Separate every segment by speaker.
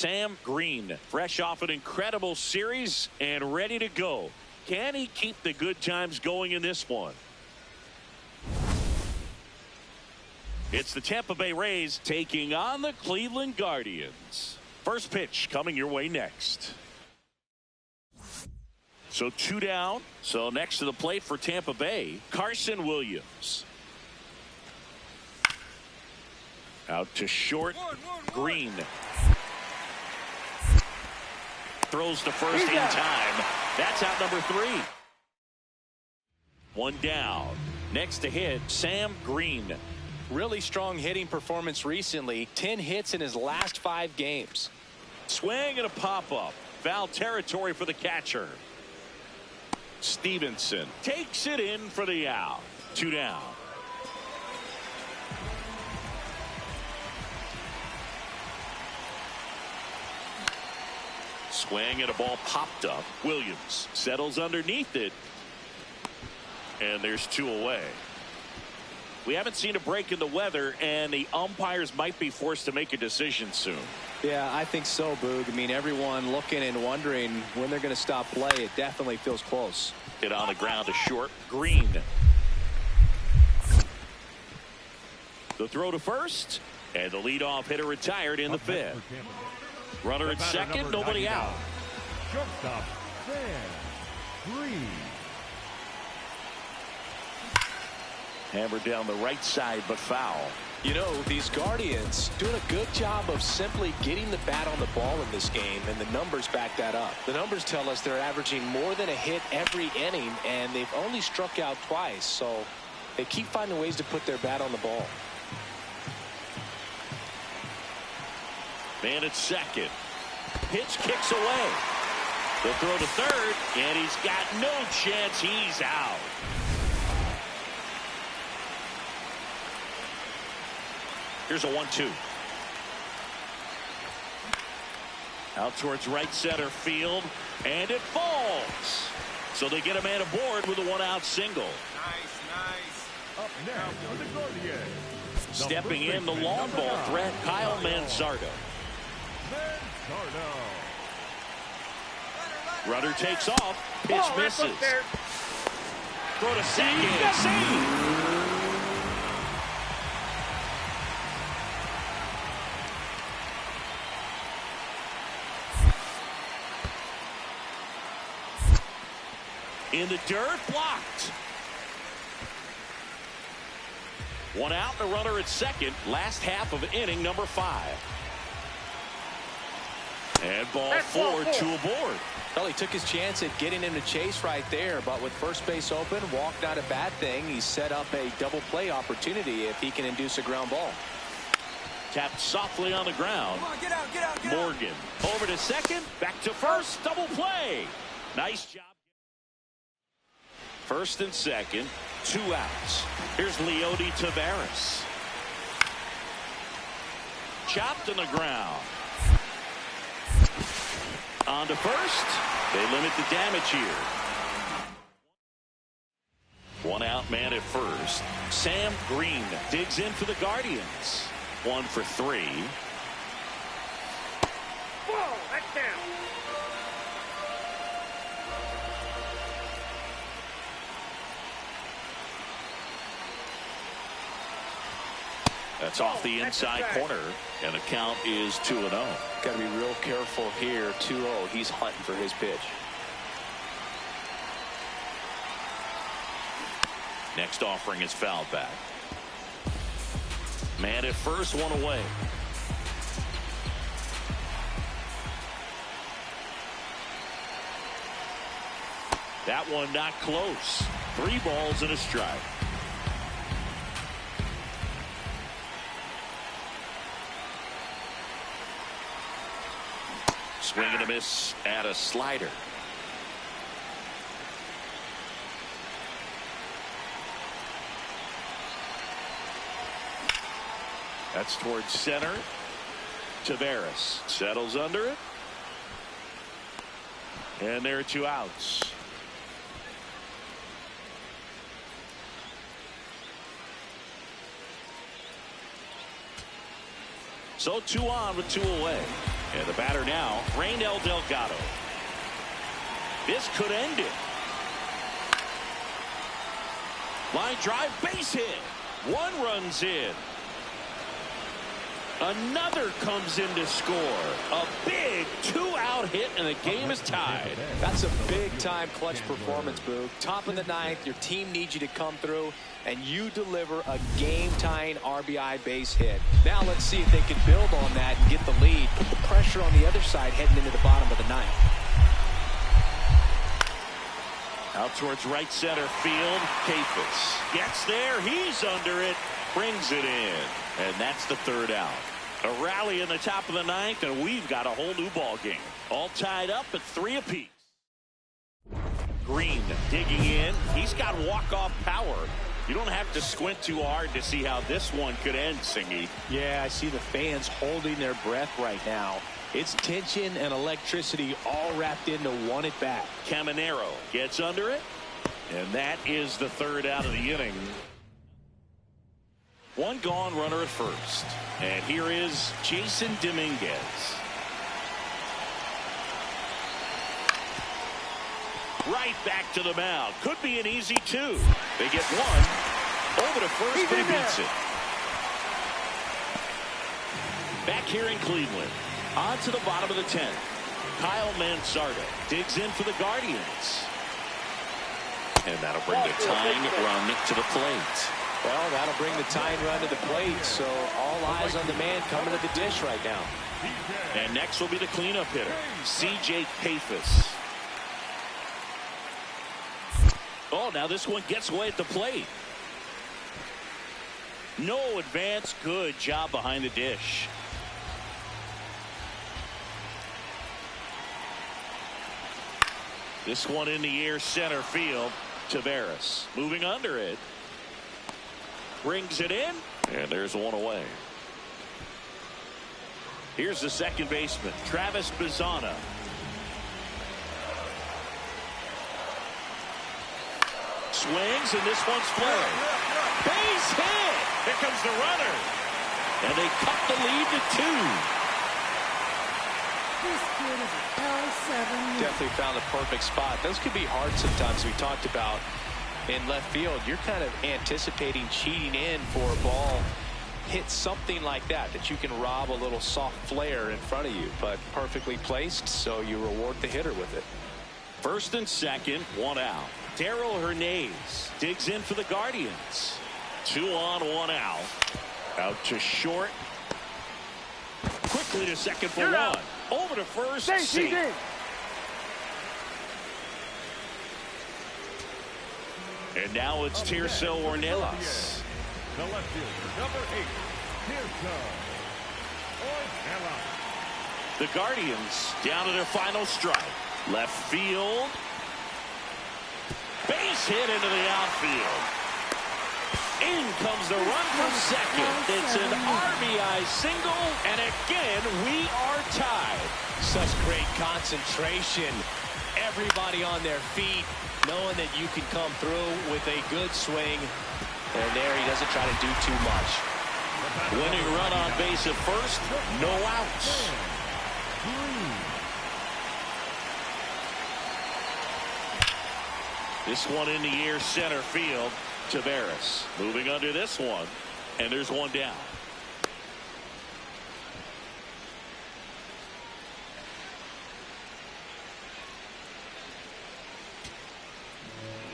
Speaker 1: Sam Green, fresh off an incredible series and ready to go. Can he keep the good times going in this one? It's the Tampa Bay Rays taking on the Cleveland Guardians. First pitch coming your way next. So 2 down. So next to the plate for Tampa Bay, Carson Williams. Out to short. Green throws to first in time. That's out number 3. 1 down. Next to hit, Sam Green.
Speaker 2: Really strong hitting performance recently. 10 hits in his last 5 games.
Speaker 1: Swing and a pop-up. Foul territory for the catcher. Stevenson takes it in for the out. 2 down. Swing and a ball popped up. Williams settles underneath it. And there's 2 away. We haven't seen a break in the weather, and the umpires might be forced to make a decision soon.
Speaker 2: Yeah, I think so, Boog. I mean, everyone looking and wondering when they're going to stop play. It definitely feels close.
Speaker 1: Hit on the ground to short. Green. The throw to first, and the leadoff hitter retired in the 5th. Runner at second, nobody out.
Speaker 3: Shortstop, Sam Green.
Speaker 1: Hammered down the right side, but foul.
Speaker 2: You know, these Guardians doing a good job of simply getting the bat on the ball in this game, and the numbers back that up. The numbers tell us they're averaging more than a hit every inning, and they've only struck out twice, so they keep finding ways to put their bat on the ball.
Speaker 1: Man at second. Pitch kicks away. The throw to third, and he's got no chance. He's out. Here's a 1-2. Out towards right center field, and it falls. So they get a man aboard with a 1-out single.
Speaker 3: Nice. Up next are the Guardians.
Speaker 1: Stepping in, the long ball threat, Kyle Manzardo. Runner takes off. Pitch misses. Throw to second. Save. In the dirt, blocked. 1 out, and a runner at second. Last half of inning number 5. And ball 4, 2 aboard.
Speaker 2: Well, he took his chance at getting him to chase right there, but with first base open, walk not a bad thing. He set up a double play opportunity if he can induce a ground ball.
Speaker 1: Tapped softly on the ground.
Speaker 4: Come on, get out.
Speaker 1: Morgan over to second, back to first, double play. Nice job. First and second, 2 outs. Here's Leody Taveras. Chopped on the ground. On to first. They limit the damage here. 1 out, man at first. Sam Green digs in for the Guardians. 1 for 3.
Speaker 4: Whoa, that's down.
Speaker 1: That's off the inside corner, and the count is 2-0.
Speaker 2: Got to be real careful here. 2-0. He's hunting for his pitch.
Speaker 1: Next offering is fouled back. Man at first, 1 away. That one not close. 3 balls and a strike. Swing and a miss at a slider. That's towards center. Taveras settles under it. And there are 2 outs. So 2 on with 2 away. And the batter now, Raynel Delgado. This could end it. Line drive, base hit. One runs in. Another comes in to score. A big two-out hit, and the game is tied.
Speaker 2: That's a big-time clutch performance, Boog. Top of the ninth, your team needs you to come through, and you deliver a game-tying RBI base hit. Now let's see if they can build on that and get the lead. Put the pressure on the other side heading into the bottom of the ninth.
Speaker 1: Out towards right center field. Kafis gets there. He's under it. Brings it in. And that's the third out. A rally in the top of the ninth, and we've got a whole new ball game. All tied up at 3 apiece. Green digging in. He's got walk-off power. You don't have to squint too hard to see how this one could end, Singy.
Speaker 2: Yeah, I see the fans holding their breath right now. It's tension and electricity all wrapped into one at bat.
Speaker 1: Caminero gets under it, and that is the third out of the inning. One gone, runner at first. And here is Jason Dominguez. Right back to the mound. Could be an easy two. They get one. Over to first, but he beats it. Back here in Cleveland. On to the bottom of the 10th. Kyle Mansardo digs in for the Guardians. And that'll bring the tying run to the plate.
Speaker 2: Well, that'll bring the tying run to the plate, so all eyes on the man coming to the dish right now.
Speaker 1: And next will be the cleanup hitter, C.J. Kafis. Oh, now this one gets away at the plate. No advance. Good job behind the dish. This one in the air, center field. Taveras moving under it. Brings it in, and there's one away. Here's the second baseman, Travis Bazzana. Swings, and this one's flared. Base hit! Here comes the runner. And they cut the lead to 2.
Speaker 5: This kid is a L7.
Speaker 2: Definitely found the perfect spot. Those could be hard sometimes. We talked about in left field, you're kind of anticipating cheating in for a ball hit something like that you can rob a little soft flare in front of you, but perfectly placed, so you reward the hitter with it.
Speaker 1: First and second, one out. Darryl Hernandez digs in for the Guardians. 2 on, 1 out. Out to short. Quickly to second for one. Over to first. Safe. And now it's Tirso Ornelas.
Speaker 3: The left fielder, number 8, Tirso Ornelas.
Speaker 1: The Guardians down to their final strike. Left field. Base hit into the outfield. In comes the run from second. It's an RBI single, and again, we are tied.
Speaker 2: Such great concentration. Everybody on their feet, knowing that you can come through with a good swing. And there he doesn't try to do too much.
Speaker 1: Winning run on base at first, no outs. This one in the air, center field. Taveras moving under this one, and there's one down.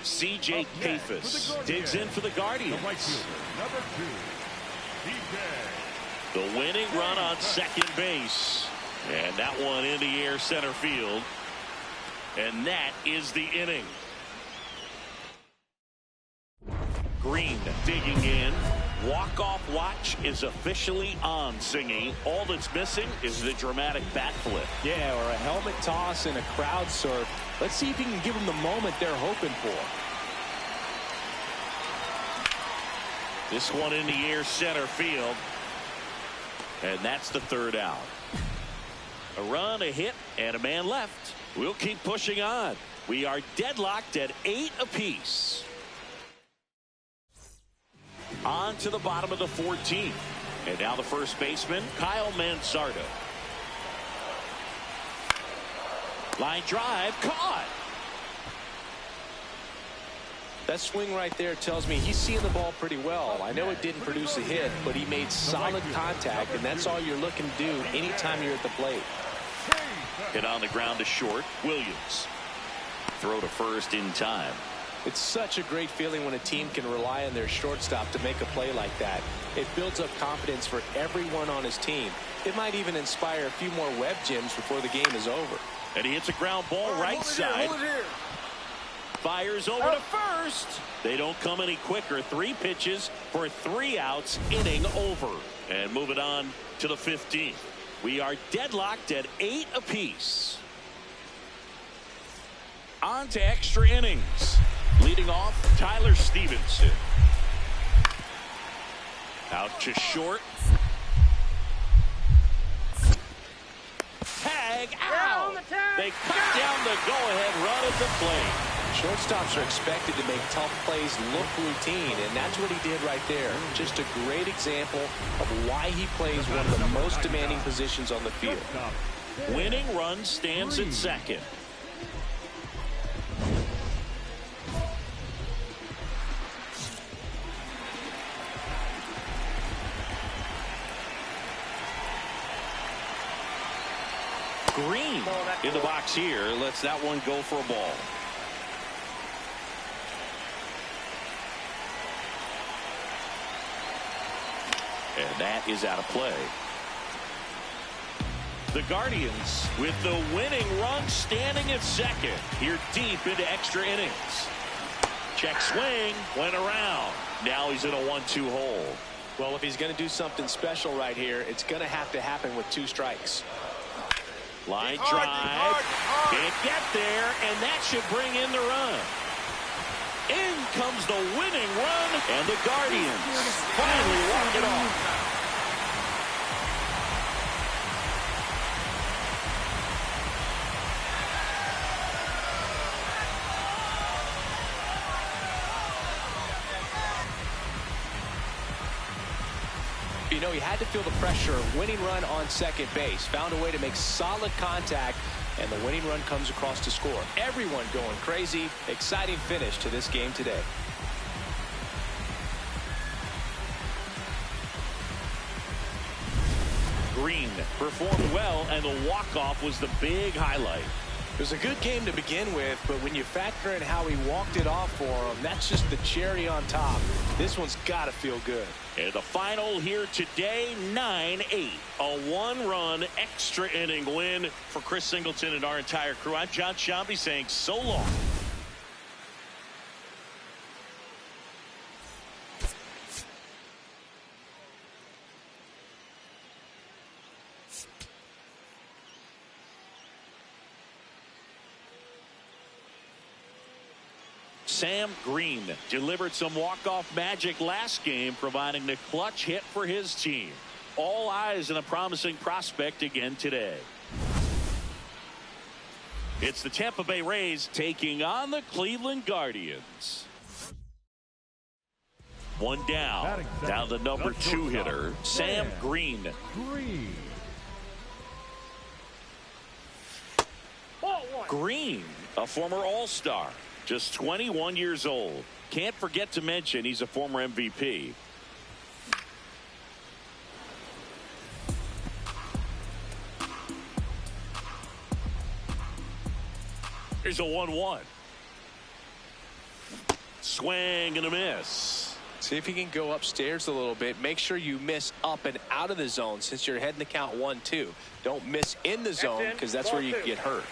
Speaker 1: C.J. Kafis digs in for the Guardians.
Speaker 3: The right fielder, number 2, DJ.
Speaker 1: The winning run on second base. And that one in the air, center field. And that is the inning. Green digging in. Walk-off watch is officially on, Singy. All that's missing is the dramatic bat flip.
Speaker 2: Yeah, or a helmet toss and a crowd surf. Let's see if he can give them the moment they're hoping for.
Speaker 1: This one in the air, center field. And that's the third out. A run, a hit, and a man left. We'll keep pushing on. We are deadlocked at 8 apiece. On to the bottom of the 14th. And now the first baseman, Kyle Mansardo. Line drive caught.
Speaker 2: That swing right there tells me he's seeing the ball pretty well. I know it didn't produce a hit, but he made solid contact, and that's all you're looking to do anytime you're at the plate.
Speaker 1: Hit on the ground to short. Williams. Throw to first in time.
Speaker 2: It's such a great feeling when a team can rely on their shortstop to make a play like that. It builds up confidence for everyone on his team. It might even inspire a few more web gems before the game is over.
Speaker 1: And he hits a ground ball right side. Fires over to first. They don't come any quicker. 3 pitches for 3 outs. Inning over. And moving on to the 15th. We are deadlocked at 8 apiece. On to extra innings. Leading off, Tyler Stevenson. Out to short. Tag out. They cut down the go-ahead run at the plate.
Speaker 2: Shortstops are expected to make tough plays look routine, and that's what he did right there. Just a great example of why he plays one of the most demanding positions on the field.
Speaker 1: Winning run stands at second. Green in the box here. Lets that one go for a ball. And that is out of play. The Guardians with the winning run standing at second. Here deep into extra innings. Check swing. Went around. Now he's in a 1-2 hole.
Speaker 2: Well, if he's going to do something special right here, it's going to have to happen with 2 strikes.
Speaker 1: Line drive. Can't get there, and that should bring in the run. In comes the winning run, and the Guardians finally walk it off.
Speaker 2: You know, he had to feel the pressure. Winning run on second base. Found a way to make solid contact, and the winning run comes across to score. Everyone going crazy. Exciting finish to this game today.
Speaker 1: Green performed well, and the walk-off was the big highlight.
Speaker 2: It was a good game to begin with, but when you factor in how he walked it off for him, that's just the cherry on top. This one's got to feel good.
Speaker 1: And the final here today, 9-8. A 1-run extra inning win for Chris Singleton and our entire crew. I'm John Shambi saying so long. Sam Green delivered some walk-off magic last game, providing the clutch hit for his team. All eyes on a promising prospect again today. It's the Tampa Bay Rays taking on the Cleveland Guardians. One down. Now the number 2 hitter, Sam Green. Green, a former All-Star. Just 21 years old. Can't forget to mention he's a former MVP. Here's a 1-1. Swing and a miss.
Speaker 2: See if you can go upstairs a little bit. Make sure you miss up and out of the zone since you're heading to count 1-2. Don't miss in the zone because that's where you get hurt.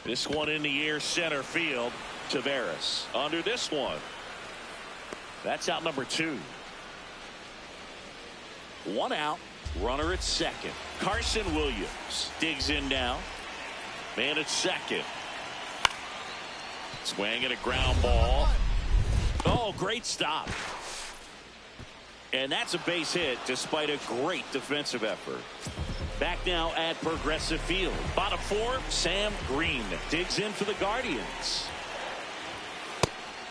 Speaker 1: This one in the air, center field. Taveras under this one. That's out number 2. 1 out. Runner at second. Carson Williams digs in now. Man at second. Swinging a ground ball. Oh, great stop. And that's a base hit despite a great defensive effort. Back now at Progressive Field. Bottom 4, Sam Green digs in for the Guardians.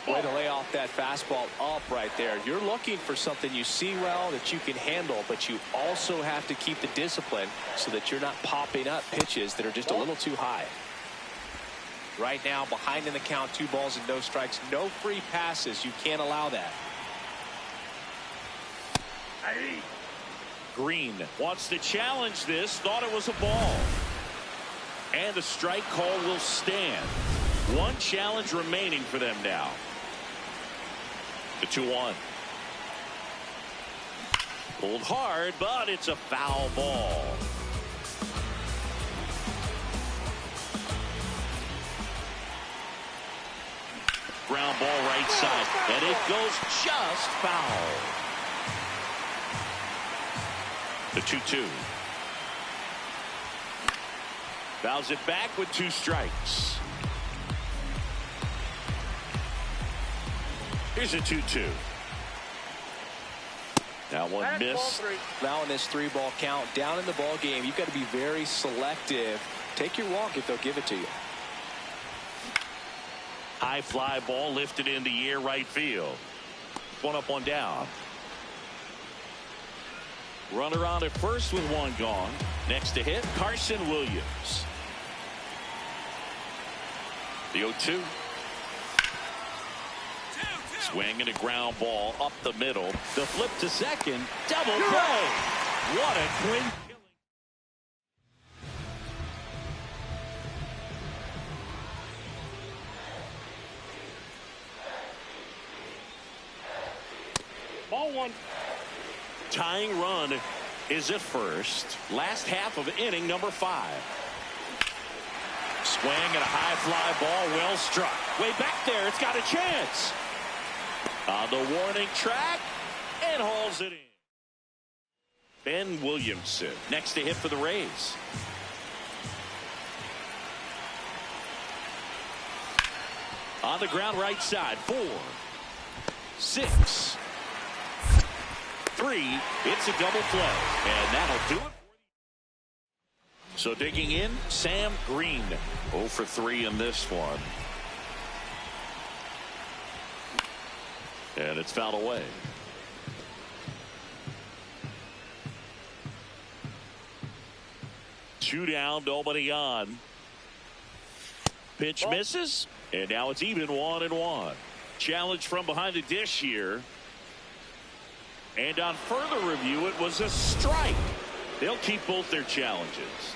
Speaker 2: Way to lay off that fastball up right there. You're looking for something you see well that you can handle, but you also have to keep the discipline so that you're not popping up pitches that are just a little too high. Right now, behind in the count, 2 balls and no strikes, no free passes. You can't allow that.
Speaker 1: Green wants to challenge this, thought it was a ball. And the strike call will stand. 1 challenge remaining for them now. The 2-1. Pulled hard, but it's a foul ball. Ground ball right side, and it goes just foul. The 2-2. Fouls it back with 2 strikes. Here's a 2-2. Now one missed.
Speaker 2: Now in this 3-ball count, down in the ball game, you've got to be very selective. Take your walk if they'll give it to you.
Speaker 1: High fly ball lifted in the air right field. 1 up, 1 down. Runner on at first with 1 gone. Next to hit, Carson Williams. The 0-2. Swing and a ground ball up the middle. The flip to second. Double play. What a clean killing. Ball 1. Tying run is at first. Last half of inning number 5. Swing and a high fly ball, well struck. Way back there, it's got a chance. On the warning track, and hauls it in. Ben Williamson next to hit for the Rays. On the ground right side, 4, 6, 3. It's a double play, and that'll do it. So digging in, Sam Green, 0 for 3 in this one. And it's fouled away. Two down, nobody on. Pitch misses, and now it's even 1-1. Challenge from behind the dish here. And on further review, it was a strike. They'll keep both their challenges.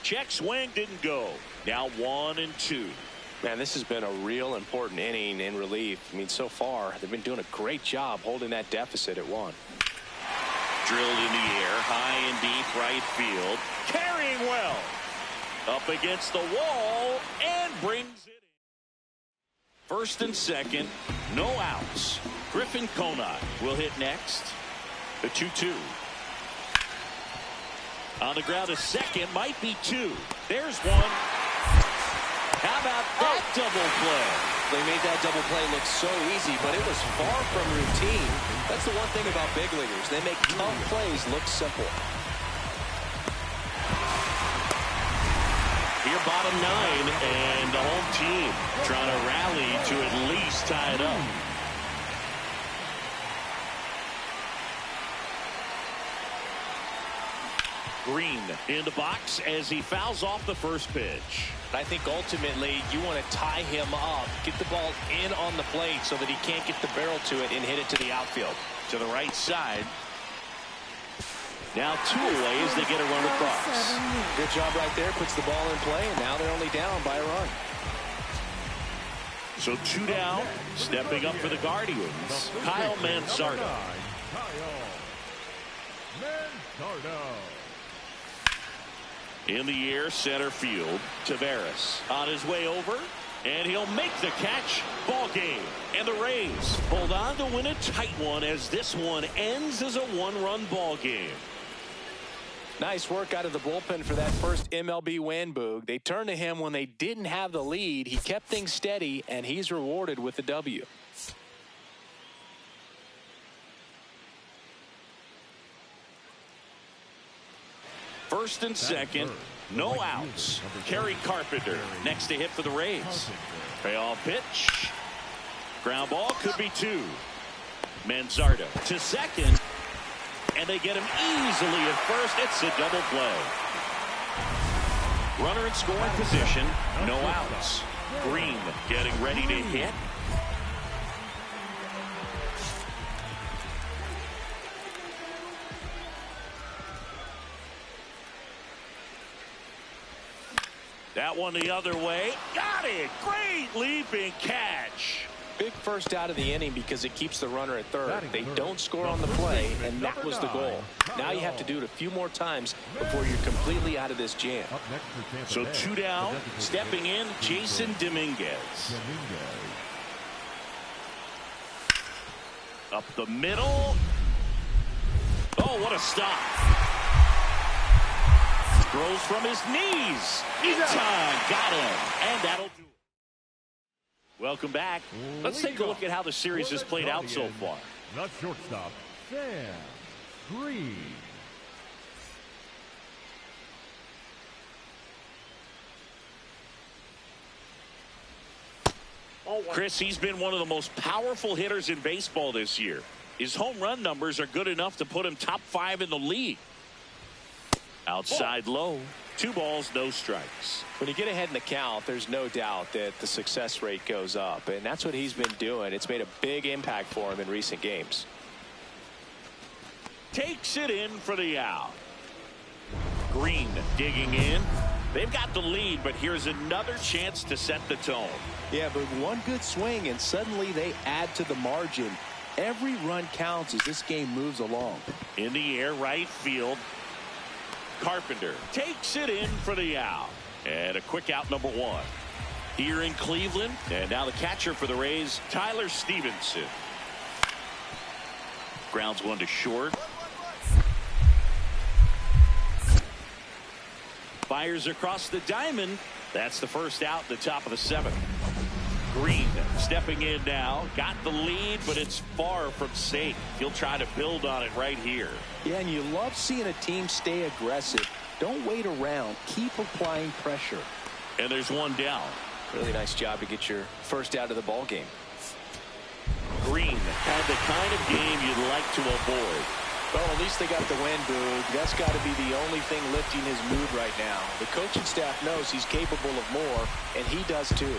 Speaker 1: Check swing didn't go. Now 1-2.
Speaker 2: Man, this has been a real important inning in relief. I mean, so far, they've been doing a great job holding that deficit at 1.
Speaker 1: Drilled in the air, high and deep right field. Carrying well. Up against the wall and brings it in. First and second, no outs. Griffin Conant will hit next. The 2-2. On the ground, a second, might be 2. There's 1. How about that double play?
Speaker 2: They made that double play look so easy, but it was far from routine. That's the one thing about big leaguers. They make tough plays look simple.
Speaker 1: Here, bottom 9, and the home team trying to rally to at least tie it up. Green in the box as he fouls off the first pitch.
Speaker 2: I think ultimately you want to tie him up, get the ball in on the plate so that he can't get the barrel to it and hit it to the outfield.
Speaker 1: To the right side. Now 2 away as they get a run across.
Speaker 2: Good job right there. Puts the ball in play, and now they're only down by a run.
Speaker 1: So 2 down. Stepping up for the Guardians, Kyle Manzardo. In the air, center field, Taveras on his way over, and he'll make the catch. Ball game, and the Rays hold on to win a tight one as this one ends as a 1-run ball game.
Speaker 2: Nice work out of the bullpen for that first MLB win, Boog. They turned to him when they didn't have the lead. He kept things steady, and he's rewarded with the W.
Speaker 1: First first and second. No outs. Kerry Carpenter next to hit for the Rays. Payoff pitch. Ground ball, could be two. Manzardo to second. And they get him easily at first. It's a double play. Runner in scoring position. No outs. Green getting ready to hit. That one the other way. Got it. Great leaping catch.
Speaker 2: Big first out of the inning because it keeps the runner at third. They don't score on the play, and that was the goal. Now you have to do it a few more times before you're completely out of this jam.
Speaker 1: So two down. Stepping in, Jason Dominguez. Up the middle. Oh, what a stop. Throws from his knees. Eaton got him. And that'll do it. Welcome back. Let's take a look at how the series has played out so far.
Speaker 3: The shortstop, Sam Green.
Speaker 1: Chris, he's been one of the most powerful hitters in baseball this year. His home run numbers are good enough to put him top 5 in the league. Outside low. 2 balls, no strikes.
Speaker 2: When you get ahead in the count, there's no doubt that the success rate goes up, and that's what he's been doing. It's made a big impact for him in recent games.
Speaker 1: Takes it in for the out. Green digging in. They've got the lead, but here's another chance to set the tone.
Speaker 2: Yeah, but one good swing, and suddenly they add to the margin. Every run counts as this game moves along.
Speaker 1: In the air, right field. Carpenter takes it in for the out. And a quick out, number 1. Here in Cleveland. And now the catcher for the Rays, Tyler Stevenson. Grounds one to short. Fires across the diamond. That's the first out at the top of the 7th. Green stepping in now. Got the lead, but it's far from safe. He'll try to build on it right here.
Speaker 2: Yeah, and you love seeing a team stay aggressive. Don't wait around. Keep applying pressure.
Speaker 1: And there's one down.
Speaker 2: Really nice job to get your first out of the ball game.
Speaker 1: Green had the kind of game you'd like to avoid.
Speaker 2: Well, at least they got the win, Boog. That's got to be the only thing lifting his mood right now. The coaching staff knows he's capable of more, and he does too.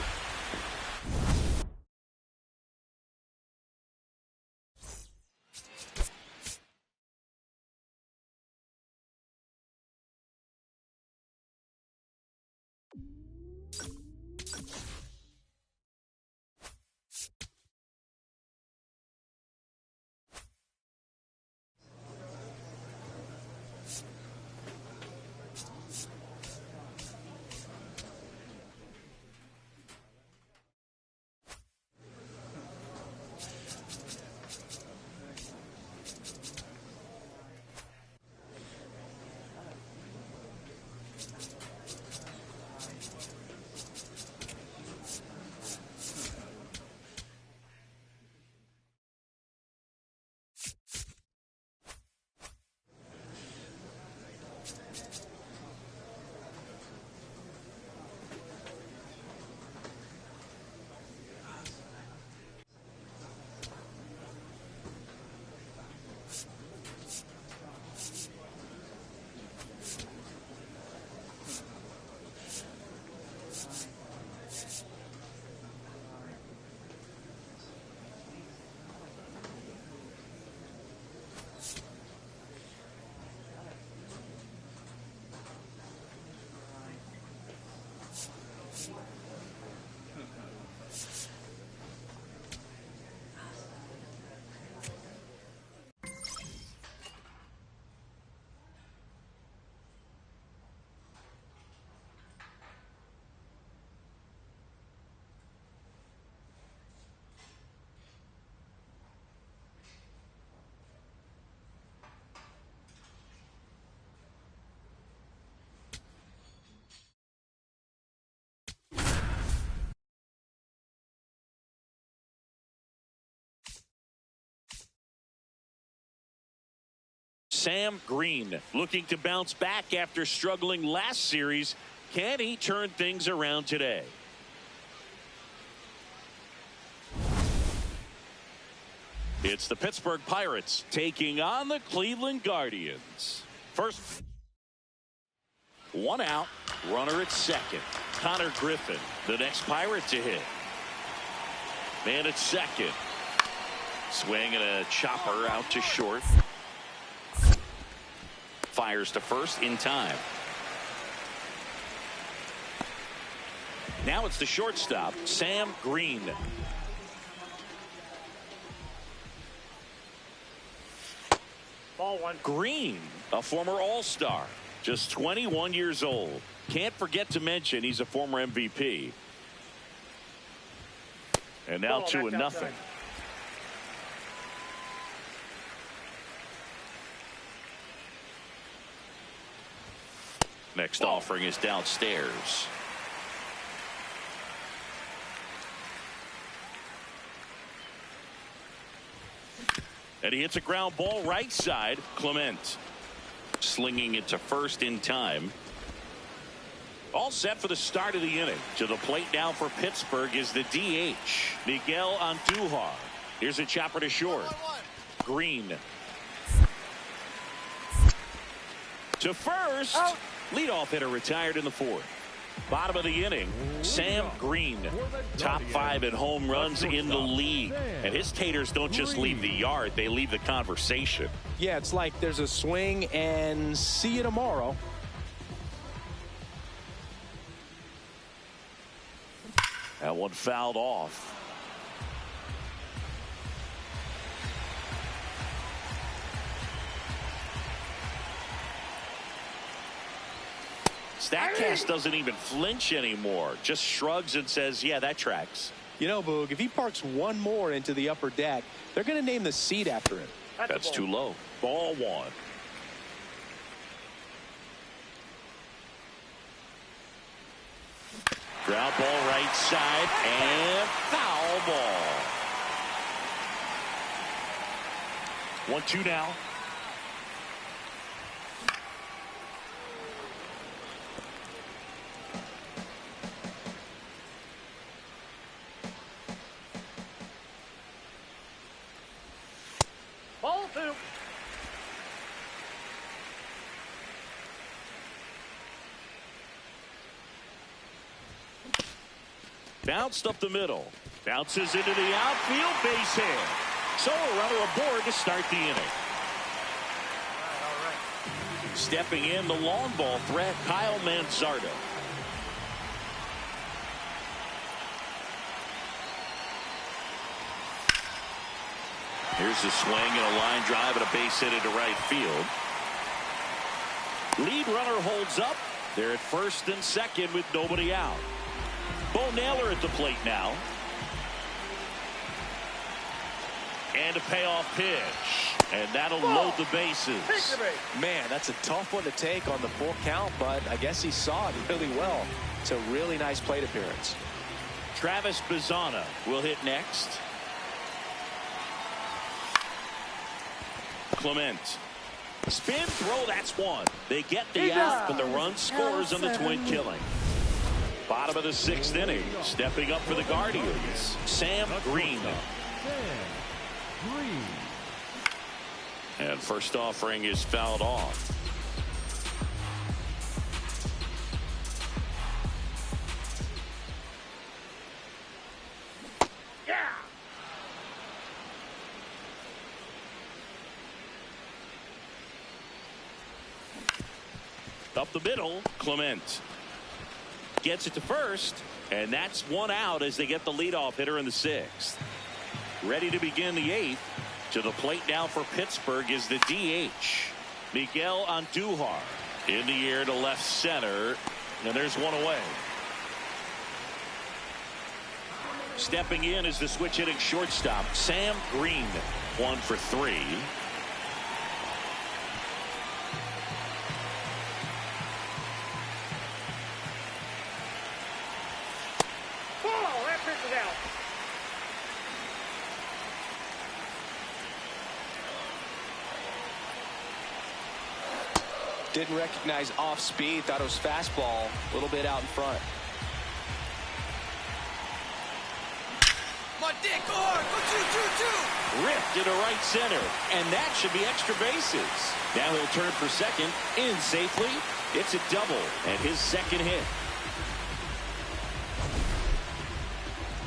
Speaker 1: Sam Green looking to bounce back after struggling last series. Can he turn things around today? It's the Pittsburgh Pirates taking on the Cleveland Guardians. First, one out, runner at second. Connor Griffin, the next Pirate to hit. Man at second. Swing and a chopper out to short. Fires to first in time. Now it's the shortstop, Sam Green.
Speaker 4: Ball one.
Speaker 1: Green, a former All-Star, just 21 years old. Can't forget to mention he's a former MVP. And now 2-0. Next offering is downstairs. And he hits a ground ball right side. Clement slinging it to first in time. All set for the start of the inning. To the plate now for Pittsburgh is the DH, Miguel Andujar. Here's a chopper to short. Green to first.
Speaker 4: Out.
Speaker 1: Leadoff hitter retired in the fourth. Bottom of the inning, Sam Green, top 5 in home runs in the league. And his taters don't just leave the yard, they leave the conversation.
Speaker 2: Yeah, it's like there's a swing and see you tomorrow.
Speaker 1: That one fouled off. Statcast doesn't even flinch anymore, just shrugs and says, yeah, that tracks.
Speaker 2: You know, Boog, if he parks one more into the upper deck, they're going to name the seat after him.
Speaker 1: That's too low. Ball one. Ground ball right side and foul ball. 1-2 now.
Speaker 4: Ball two.
Speaker 1: Bounced up the middle. Bounces into the outfield, base hit. So a runner aboard to start the inning.
Speaker 4: All right.
Speaker 1: Stepping in the long ball threat, Kyle Manzardo. Here's the swing and a line drive and a base hit into right field. Lead runner holds up. They're at first and second with nobody out. Bo Naylor at the plate now. And a payoff pitch. And that'll load the bases.
Speaker 2: Man, that's a tough one to take on the full count, but I guess he saw it really well. It's a really nice plate appearance.
Speaker 1: Travis Bazzana will hit next. Clement. Spin throw, that's one. They get the out, but the run scores on the twin killing. Bottom of the 6th inning. Stepping up for the Guardians, Sam Green. And first offering is fouled off.
Speaker 4: Yeah.
Speaker 1: Up the middle, Clement gets it to first, and that's one out as they get the leadoff hitter in the 6th. Ready to begin the 8th. To the plate now for Pittsburgh is the DH, Miguel Andujar. In the air to left center, and there's one away. Stepping in is the switch hitting shortstop, Sam Green. 1 for 3.
Speaker 4: That pitch is out.
Speaker 2: Didn't recognize off speed. Thought it was fastball. A little bit out in front.
Speaker 3: My dick hard. Go 2-2-2.
Speaker 1: Ripped into right center, and that should be extra bases. Now he'll turn for second, in safely. It's a double, and his second hit.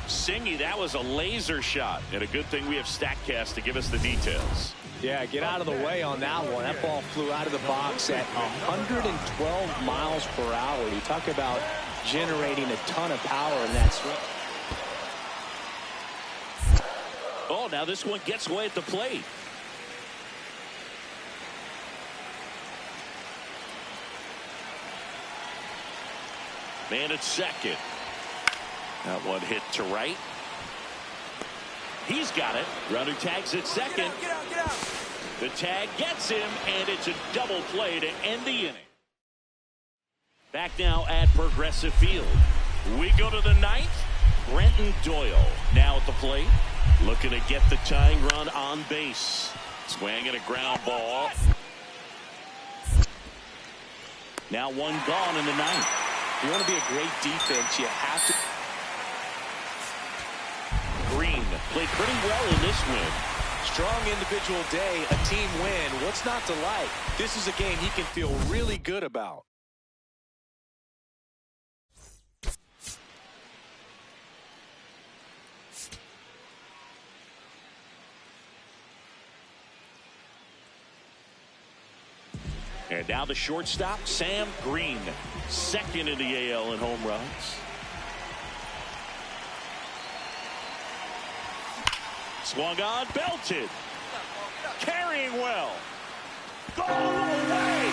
Speaker 1: Singy, that was a laser shot, and a good thing we have StatCast to give us the details.
Speaker 2: Yeah, get out of the way on that one. That ball flew out of the box at 112 miles per hour. You talk about generating a ton of power in that swing.
Speaker 1: Oh, now this one gets away at the plate. Man at second. That one hit to right. He's got it. Runner tags at second.
Speaker 3: Get out.
Speaker 1: The tag gets him, and it's a double play to end the inning. Back now at Progressive Field. We go to the ninth. Brenton Doyle now at the plate. Looking to get the tying run on base. Swinging a ground ball. Now one gone in the ninth.
Speaker 2: If you want to be a great defense, you have to.
Speaker 1: Green played pretty well in this win.
Speaker 2: Strong individual day, a team win. What's not to like? This is a game he can feel really good about.
Speaker 1: And now the shortstop, Sam Green, second in the AL in home runs. Swung on, belted. Carrying well. Go away.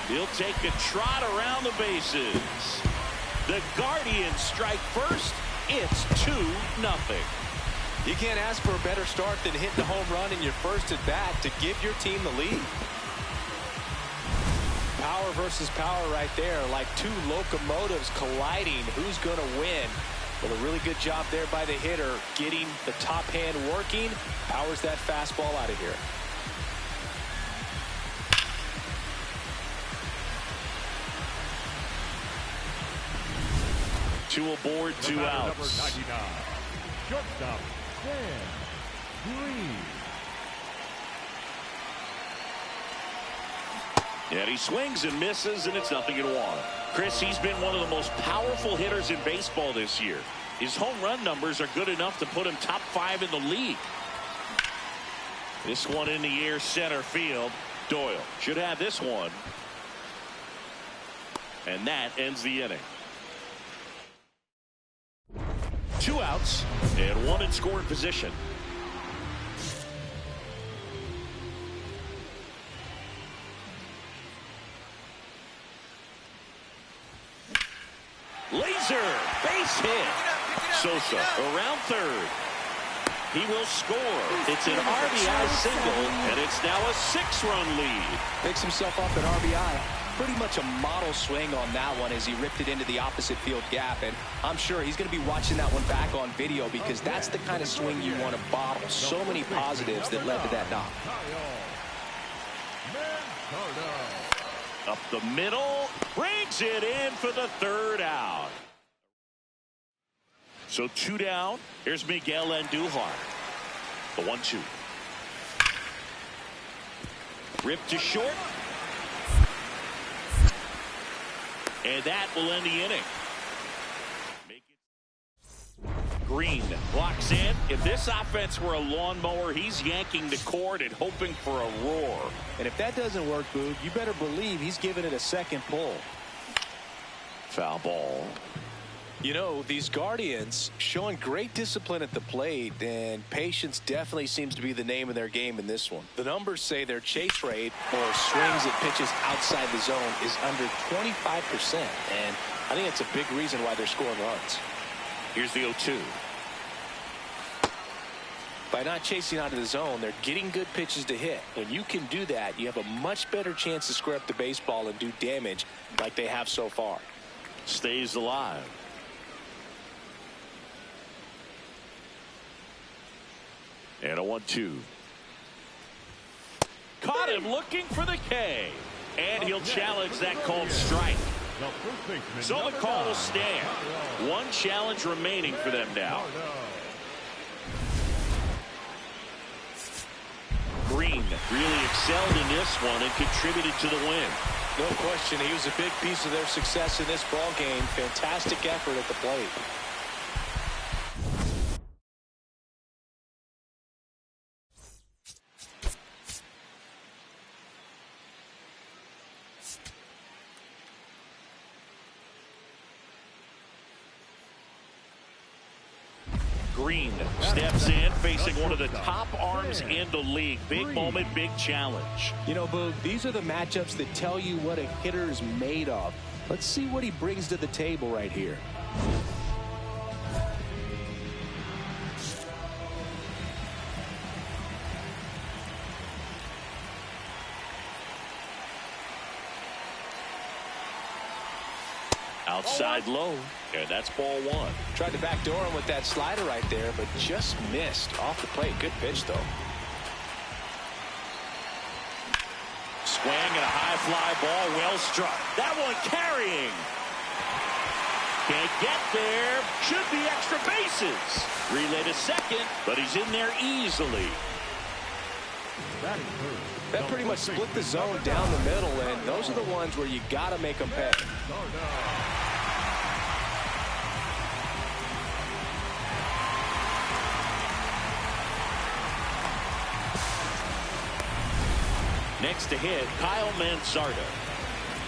Speaker 1: He'll take a trot around the bases. The Guardians strike first. It's 2-0.
Speaker 2: You can't ask for a better start than hitting a home run in your first at bat to give your team the lead. Power versus power right there, like two locomotives colliding. Who's going to win? Well, a really good job there by the hitter, getting the top hand working. Powers that fastball out of here.
Speaker 1: Two aboard, two outs.
Speaker 3: Number 99. Shortstop, Sam Green.
Speaker 1: And he swings and misses, and it's 0-1. Chris, he's been one of the most powerful hitters in baseball this year. His home run numbers are good enough to put him top 5 in the league. This one in the air, center field. Doyle should have this one. And that ends the inning. 2 outs and 1 in scoring position. Laser base hit. Sosa around third. He will score. It's an RBI single, and it's now a 6-run lead.
Speaker 2: Picks himself up at RBI. Pretty much a model swing on that one as he ripped it into the opposite field gap, and I'm sure he's going to be watching that one back on video because that's the kind of swing you want to bottle. So many positives that led to that knock.
Speaker 1: Up the middle, brings it in for the 3rd out. So 2 down. Here's Miguel Andujar. The 1-2. Ripped to short. And that will end the inning. Green blocks in. If this offense were a lawnmower, he's yanking the cord and hoping for a roar.
Speaker 2: And if that doesn't work, Boog, you better believe he's giving it a second pull.
Speaker 1: Foul ball.
Speaker 2: You know, these Guardians showing great discipline at the plate, and patience definitely seems to be the name of their game in this one. The numbers say their chase rate or swings at pitches outside the zone is under 25%, and I think it's a big reason why they're scoring runs.
Speaker 1: Here's the 0-2.
Speaker 2: By not chasing out of the zone, they're getting good pitches to hit. When you can do that, you have a much better chance to square up the baseball and do damage like they have so far.
Speaker 1: Stays alive. And a 1-2. Caught him looking for the K. And he'll challenge that called strike. So the call will stand. One challenge remaining for them now. Green really excelled in this one and contributed to the win.
Speaker 2: No question, he was a big piece of their success in this ball game. Fantastic effort at the plate.
Speaker 1: Green steps in, facing one of the top arms in the league. Big moment, big challenge.
Speaker 2: You know, Boog, these are the matchups that tell you what a hitter is made of. Let's see what he brings to the table right here.
Speaker 1: Outside low, and that's ball one.
Speaker 2: Tried to backdoor him with that slider right there, but just missed off the plate. Good pitch, though.
Speaker 1: Swing and a high fly ball, well struck. That one carrying. Can't get there. Should be extra bases. Relay to second, but he's in there easily.
Speaker 2: That pretty much split the zone down the middle, and those are the ones where you got to make them pay.
Speaker 1: Next to hit, Kyle Manzardo.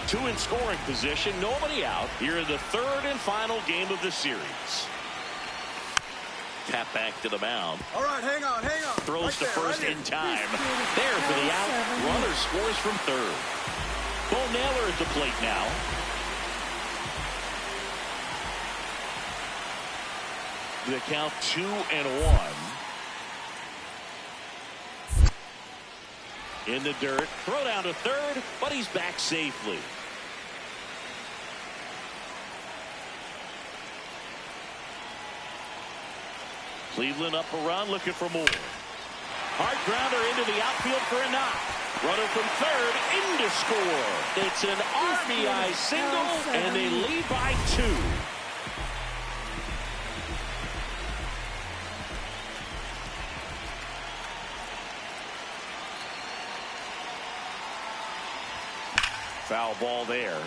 Speaker 1: Two in scoring position, nobody out here in the third and final game of the series. Tap back to the mound.
Speaker 3: All right, hang on.
Speaker 1: Throws
Speaker 3: Right
Speaker 1: to
Speaker 3: there,
Speaker 1: first
Speaker 3: right
Speaker 1: in
Speaker 3: there.
Speaker 1: time. There for the out. Runner scores from third. Bo Naylor at the plate now. The count 2-1. In the dirt, throw down to third, but he's back safely. Cleveland up a run, looking for more. Hard grounder into the outfield for a knock. Runner from third, in to score. It's an RBI single, and they lead by 2. Foul ball there.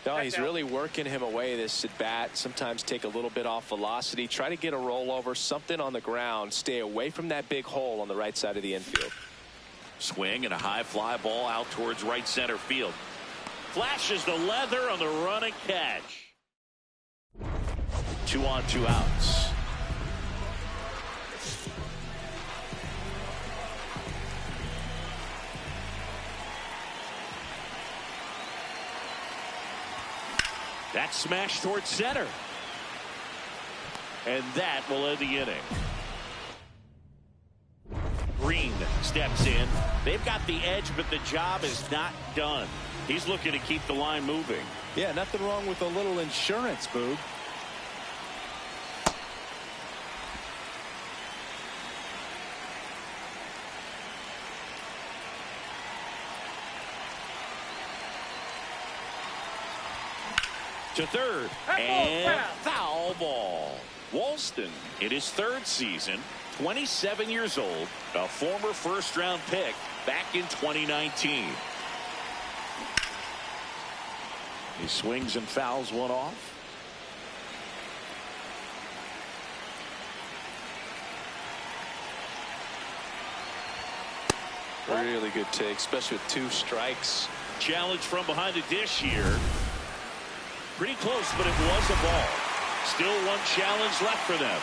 Speaker 2: No, he's really working him away this at bat. Sometimes take a little bit off velocity. Try to get a rollover, something on the ground. Stay away from that big hole on the right side of the infield.
Speaker 1: Swing and a high fly ball out towards right center field. Flashes the leather on the run and catch. 2 on, 2 outs. That smash towards center. And that will end the inning. Green steps in. They've got the edge, but the job is not done. He's looking to keep the line moving.
Speaker 2: Yeah, nothing wrong with a little insurance, Boog.
Speaker 1: To third, and foul ball. Walston in his third season, 27 years old, a former first-round pick back in 2019. He swings and fouls one off.
Speaker 2: Really good take, especially with 2 strikes.
Speaker 1: Challenge from behind the dish here. Pretty close, but it was a ball. Still one challenge left for them.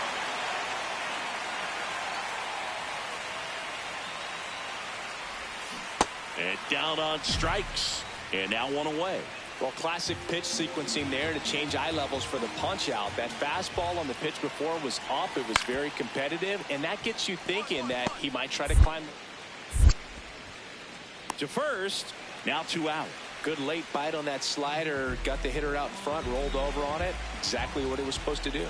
Speaker 1: And down on strikes. And now 1 away.
Speaker 2: Well, classic pitch sequencing there to change eye levels for the punch out. That fastball on the pitch before was up. It was very competitive, and that gets you thinking that he might try to climb.
Speaker 1: To first, now 2 out.
Speaker 2: Good late bite on that slider. Got the hitter out in front, rolled over on it. Exactly what it was supposed to do.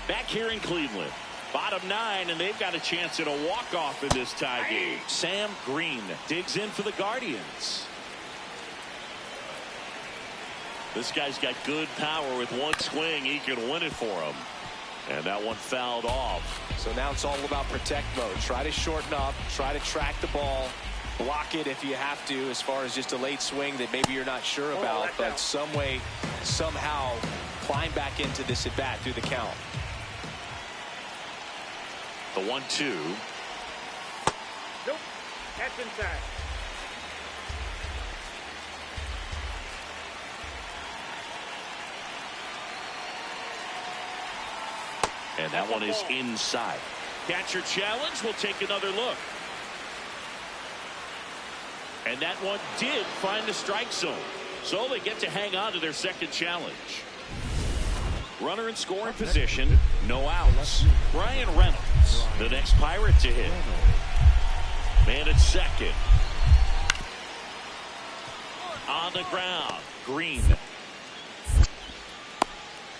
Speaker 1: Back here in Cleveland, bottom 9, and they've got a chance at a walk-off in this tie game. Sam Green digs in for the Guardians. This guy's got good power. With one swing, he can win it for him. And that one fouled off.
Speaker 2: So now it's all about protect mode. Try to shorten up, try to track the ball, block it if you have to, as far as just a late swing that maybe you're not sure about, but some way, somehow climb back into this at bat through the count.
Speaker 1: The 1-2.
Speaker 4: Nope. That's inside.
Speaker 1: And that one is inside. Catcher challenge. We'll take another look. And that one did find the strike zone. So they get to hang on to their second challenge. Runner in scoring position. No outs. Brian Reynolds, the next Pirate to hit. Man at second. On the ground. Green.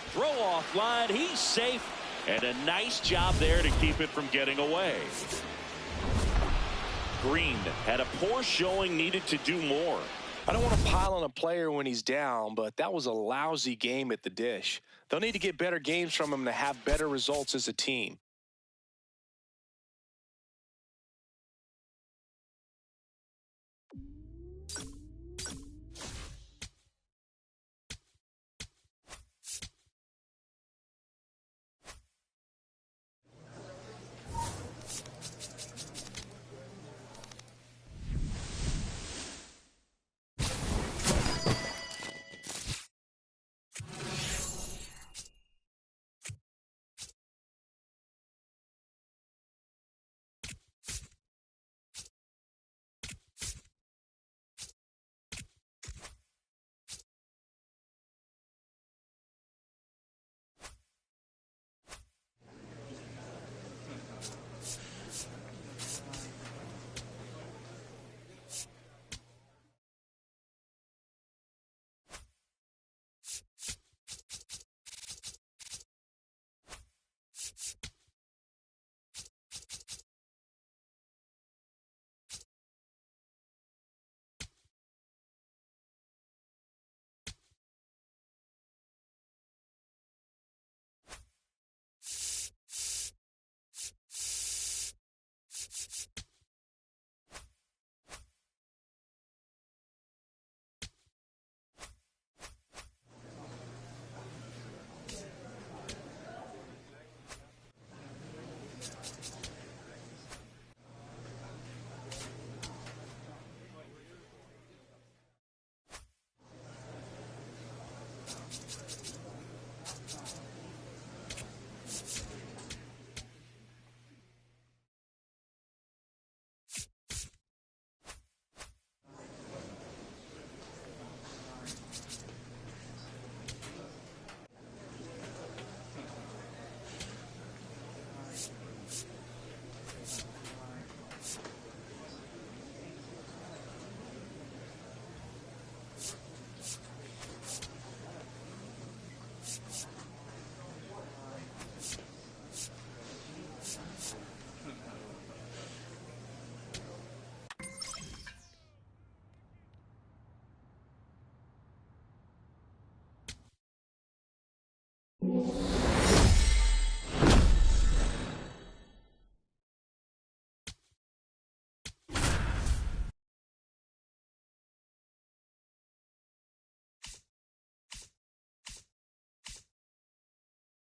Speaker 1: Throw off line. He's safe. And a nice job there to keep it from getting away. Green had a poor showing, needed to do more.
Speaker 2: I don't want to pile on a player when he's down, but that was a lousy game at the dish. They'll need to get better games from him to have better results as a team.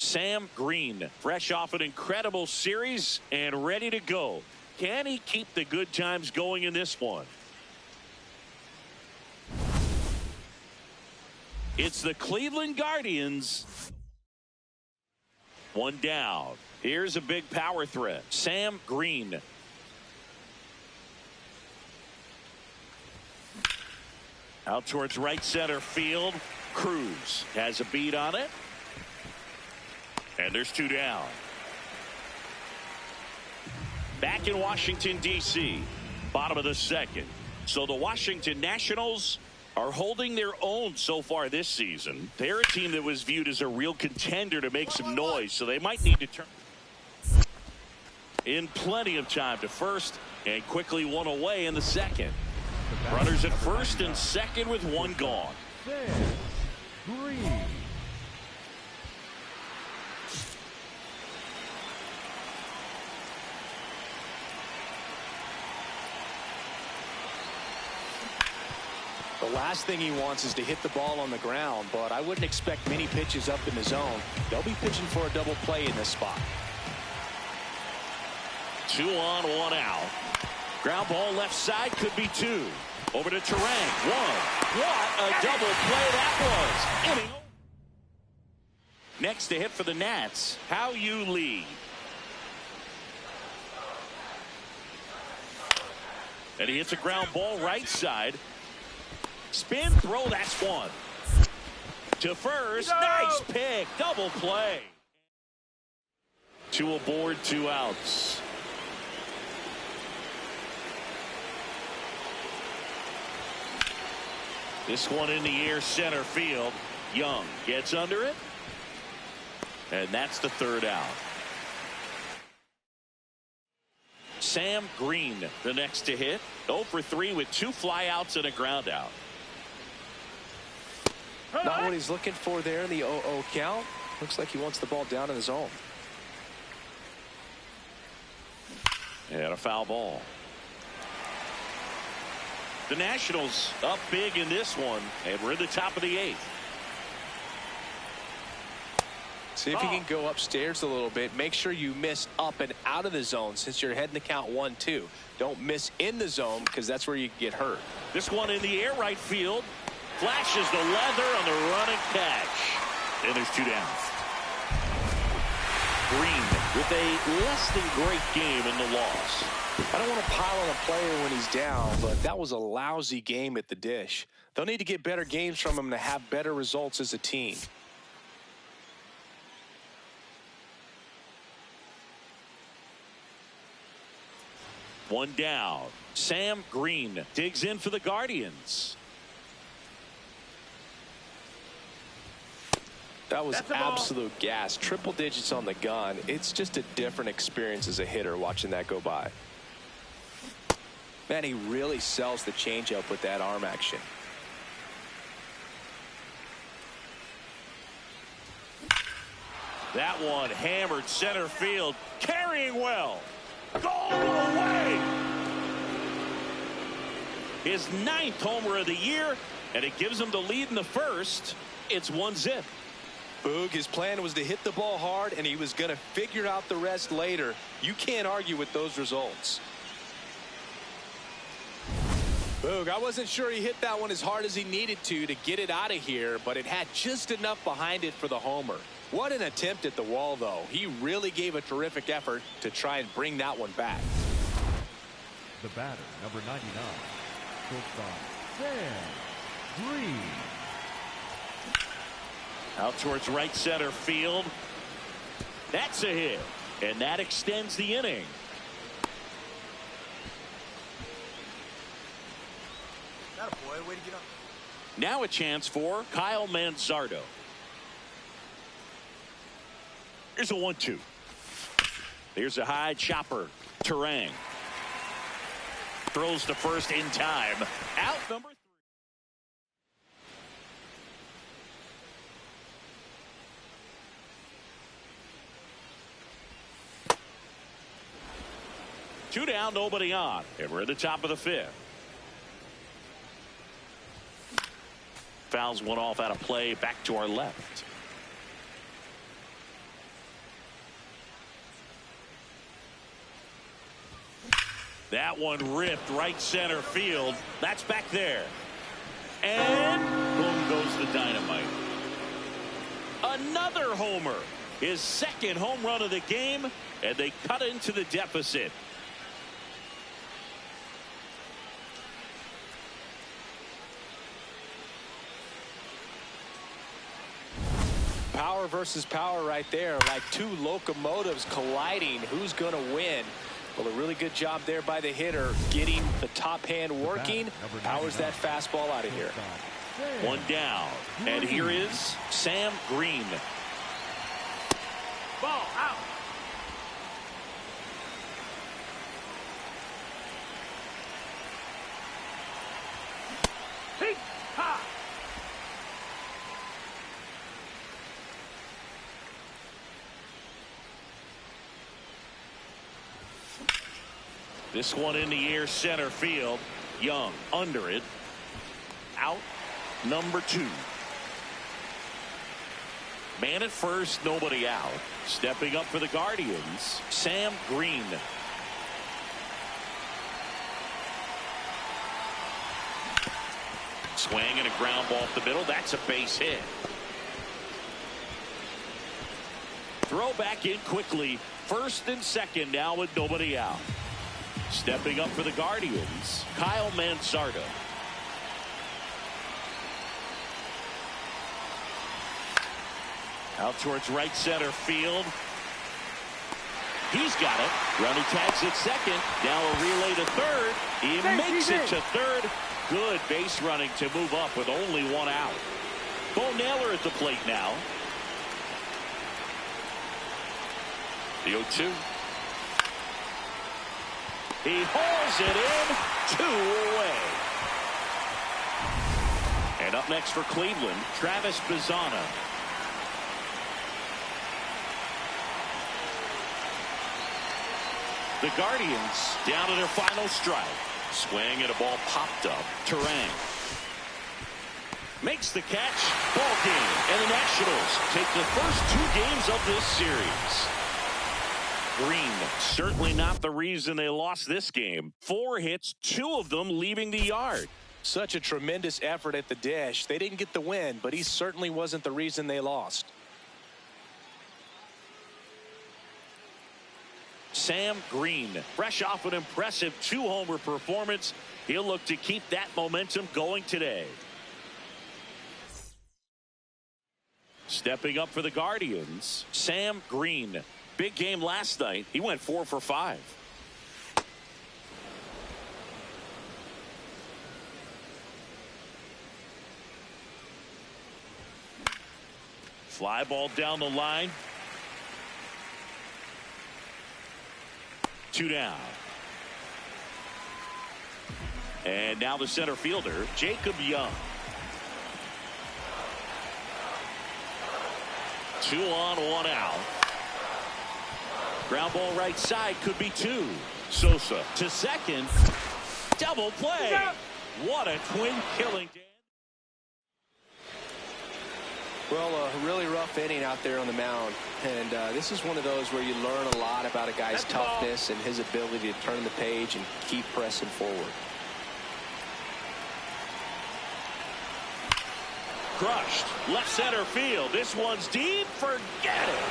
Speaker 1: Sam Green, fresh off an incredible series and ready to go. Can he keep the good times going in this one? It's the Cleveland Guardians. One down. Here's a big power threat. Sam Green. Out towards right center field. Cruz has a beat on it. And there's two down. Back in Washington, D.C., bottom of the second. So the Washington Nationals are holding their own so far this season. They're a team that was viewed as a real contender to make some noise, so they might need to turn in plenty of time to first and quickly one away in the second. Runners at first and second with one gone.
Speaker 3: Green.
Speaker 2: The last thing he wants is to hit the ball on the ground, but I wouldn't expect many pitches up in the zone. They'll be pitching for a double play in this spot.
Speaker 1: 2 on, 1 out. Ground ball left side, could be 2. Over to Turang. 1. What a double play that was. Inning. Next to hit for the Nats, Hao-Yu Lee. And he hits a ground ball right side. Spin throw, that's 1. To first, nice pick, double play. 2 aboard, 2 outs. This one in the air, center field. Young gets under it. And that's the 3rd out. Sam Green, the next to hit. 0 for 3 with 2 flyouts and a ground out.
Speaker 2: Not what he's looking for there in the 0-0 count. Looks like he wants the ball down in the zone.
Speaker 1: And a foul ball. The Nationals up big in this one, and we're in the top of the 8th.
Speaker 2: See if you can go upstairs a little bit. Make sure you miss up and out of the zone since you're heading to count 1-2. Don't miss in the zone because that's where you can get hurt.
Speaker 1: This one in the air, right field. Flashes the leather on the run and catch. And there's 2 down. Green with a less than great game in the loss.
Speaker 2: I don't want to pile on a player when he's down, but that was a lousy game at the dish. They'll need to get better games from him to have better results as a team.
Speaker 1: One down. Sam Green digs in for the Guardians.
Speaker 2: That was absolute gas. Triple digits on the gun. It's just a different experience as a hitter watching that go by. Man, he really sells the changeup with that arm action.
Speaker 1: That one hammered center field. Carrying well. Goal away. His 9th homer of the year, and it gives him the lead in the first. It's 1-0.
Speaker 2: Boog, his plan was to hit the ball hard, and he was going to figure out the rest later. You can't argue with those results. Boog, I wasn't sure he hit that one as hard as he needed to get it out of here, but it had just enough behind it for the homer. What an attempt at the wall, though. He really gave a terrific effort to try and bring that one back.
Speaker 3: The batter, number 99, shortstop Sam Green.
Speaker 1: Out towards right center field. That's a hit, and that extends the inning.
Speaker 6: Way to get up.
Speaker 1: Now a chance for Kyle Manzardo. Here's a 1-2. Here's a high chopper. Turang throws to first in time. Out number 3. 2 down, nobody on, and we're at the top of the 5th. Fouls one off out of play, back to our left. That one ripped right center field. That's back there. And boom goes the dynamite. Another homer. His 2nd home run of the game, and they cut into the deficit.
Speaker 2: Power versus power right there, like 2 locomotives colliding. Who's going to win? Well, a really good job there by the hitter, getting the top hand working, powers that fastball out of here.
Speaker 1: One down, and here is Sam Green.
Speaker 4: Ball out. Hey, ha.
Speaker 1: This one in the air, center field. Young under it. Out number 2. Man at first, nobody out. Stepping up for the Guardians, Sam Green. Swing and a ground ball up the middle. That's a base hit. Throw back in quickly. First and second now with nobody out. Stepping up for the Guardians, Kyle Mansardo. Out towards right center field. He's got it. Running tags at second. Now a relay to third. He makes it to third. Good base running to move up with only one out. Bo Naylor at the plate now. The 0-2. He hauls it in. 2 away. And up next for Cleveland, Travis Bazzana. The Guardians down to their final strike. Swing and a ball popped up. Terang makes the catch. Ball game. And the Nationals take the first 2 games of this series. Green, certainly not the reason they lost this game. 4 hits, 2 of them leaving the yard.
Speaker 2: Such a tremendous effort at the dish. They didn't get the win, but he certainly wasn't the reason they lost.
Speaker 1: Sam Green, fresh off an impressive 2-homer performance. He'll look to keep that momentum going today. Stepping up for the Guardians, Sam Green. Big game last night. He went 4 for 5. Fly ball down the line. 2 down. And now the center fielder, Jacob Young. 2 on, 1 out. Ground ball right side, could be 2. Sosa to second. Double play. What a twin killing.
Speaker 2: Well, a really rough inning out there on the mound. And this is one of those where you learn a lot about a guy's toughness and his ability to turn the page and keep pressing forward.
Speaker 1: Crushed. Left center field. This one's deep. Forget it.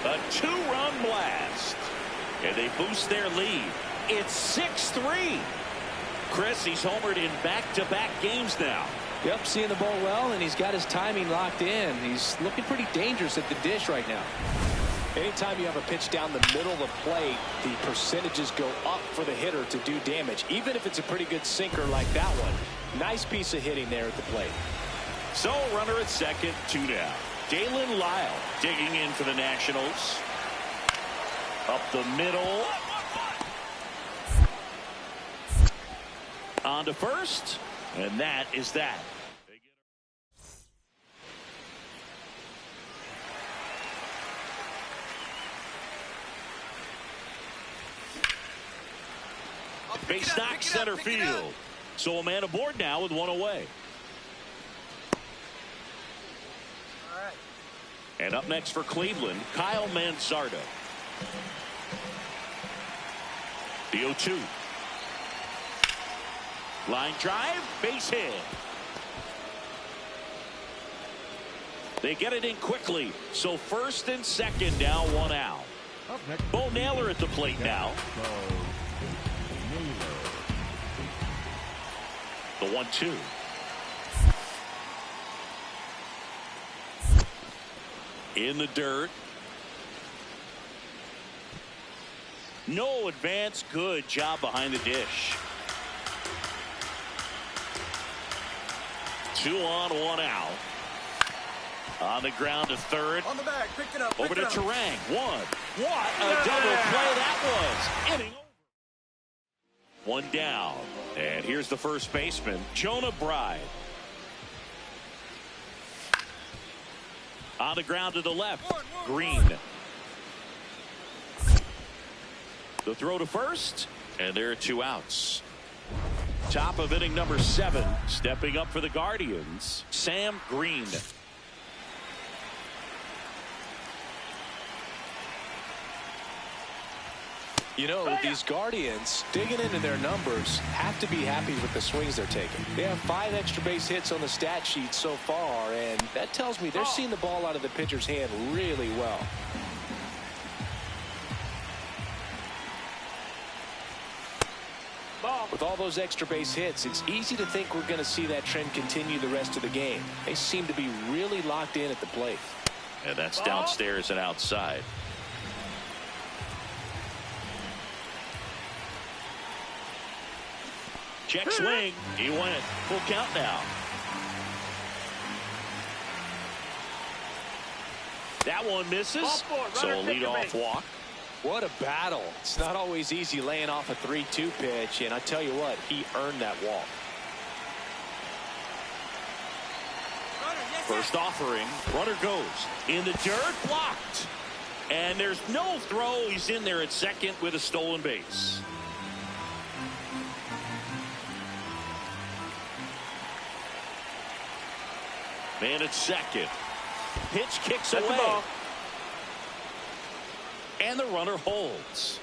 Speaker 1: A 2-run blast. And they boost their lead. It's 6-3. Chris, he's homered in back-to-back games now.
Speaker 2: Yep, seeing the ball well, and he's got his timing locked in. He's looking pretty dangerous at the dish right now. Anytime you have a pitch down the middle of the plate, the percentages go up for the hitter to do damage, even if it's a pretty good sinker like that one. Nice piece of hitting there at the plate.
Speaker 1: So, runner at second, 2 down. Dalen Lyle digging in for the Nationals. Up the middle. On to first, and that is that. Base knock center field. So a man aboard now with 1 away.
Speaker 6: All right.
Speaker 1: And up next for Cleveland, Kyle Mansardo. The 0-2. Line drive, base hit. They get it in quickly. So first and second now, 1 out. Bo Naylor at the plate now. The 1-2. In the dirt. No advance. Good job behind the dish. 2 on, 1 out. On the ground to third.
Speaker 3: On the back, pick it up.
Speaker 1: Over to Terang. 1. What a double play that was. Inning over. 1 down. And here's the first baseman, Jonah Bride. On the ground to the left, Green. The throw to first, and there are 2 outs. Top of inning number 7, stepping up for the Guardians, Sam Green.
Speaker 2: You know, these Guardians, digging into their numbers, have to be happy with the swings they're taking. They have 5 extra base hits on the stat sheet so far, and that tells me they're seeing the ball out of the pitcher's hand really well. With all those extra base hits, it's easy to think we're going to see that trend continue the rest of the game. They seem to be really locked in at the plate.
Speaker 1: And that's downstairs and outside. Check swing. He went. Full count now. That one misses. So a leadoff walk.
Speaker 2: What a battle. It's not always easy laying off a 3-2 pitch, and I tell you what, he earned that walk.
Speaker 1: First offering. Runner goes in the dirt, blocked. And there's no throw. He's in there at second with a stolen base. Man at second. Pitch kicks away. And the runner holds.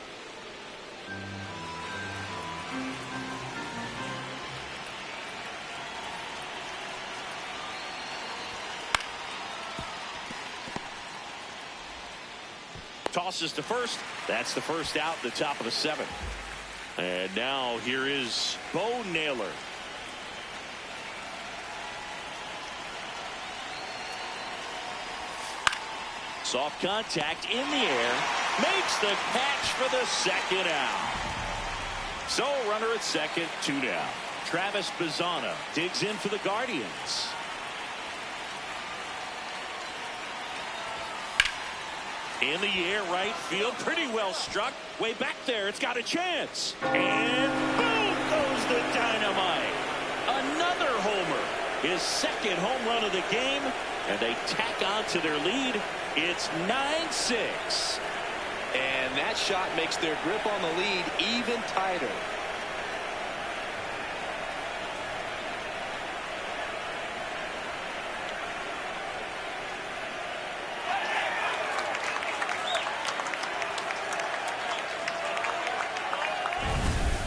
Speaker 1: Tosses to first. That's the first out, the top of the 7th. And now here is Bo Naylor. Soft contact in the air. Makes the catch for the 2nd out. So runner at second, 2 down. Travis Bazzana digs in for the Guardians. In the air, right field. Pretty well struck. Way back there. It's got a chance. And boom goes the dynamite. Another homer. His 2nd home run of the game. And they tack on to their lead. It's 9-6.
Speaker 2: And that shot makes their grip on the lead even tighter.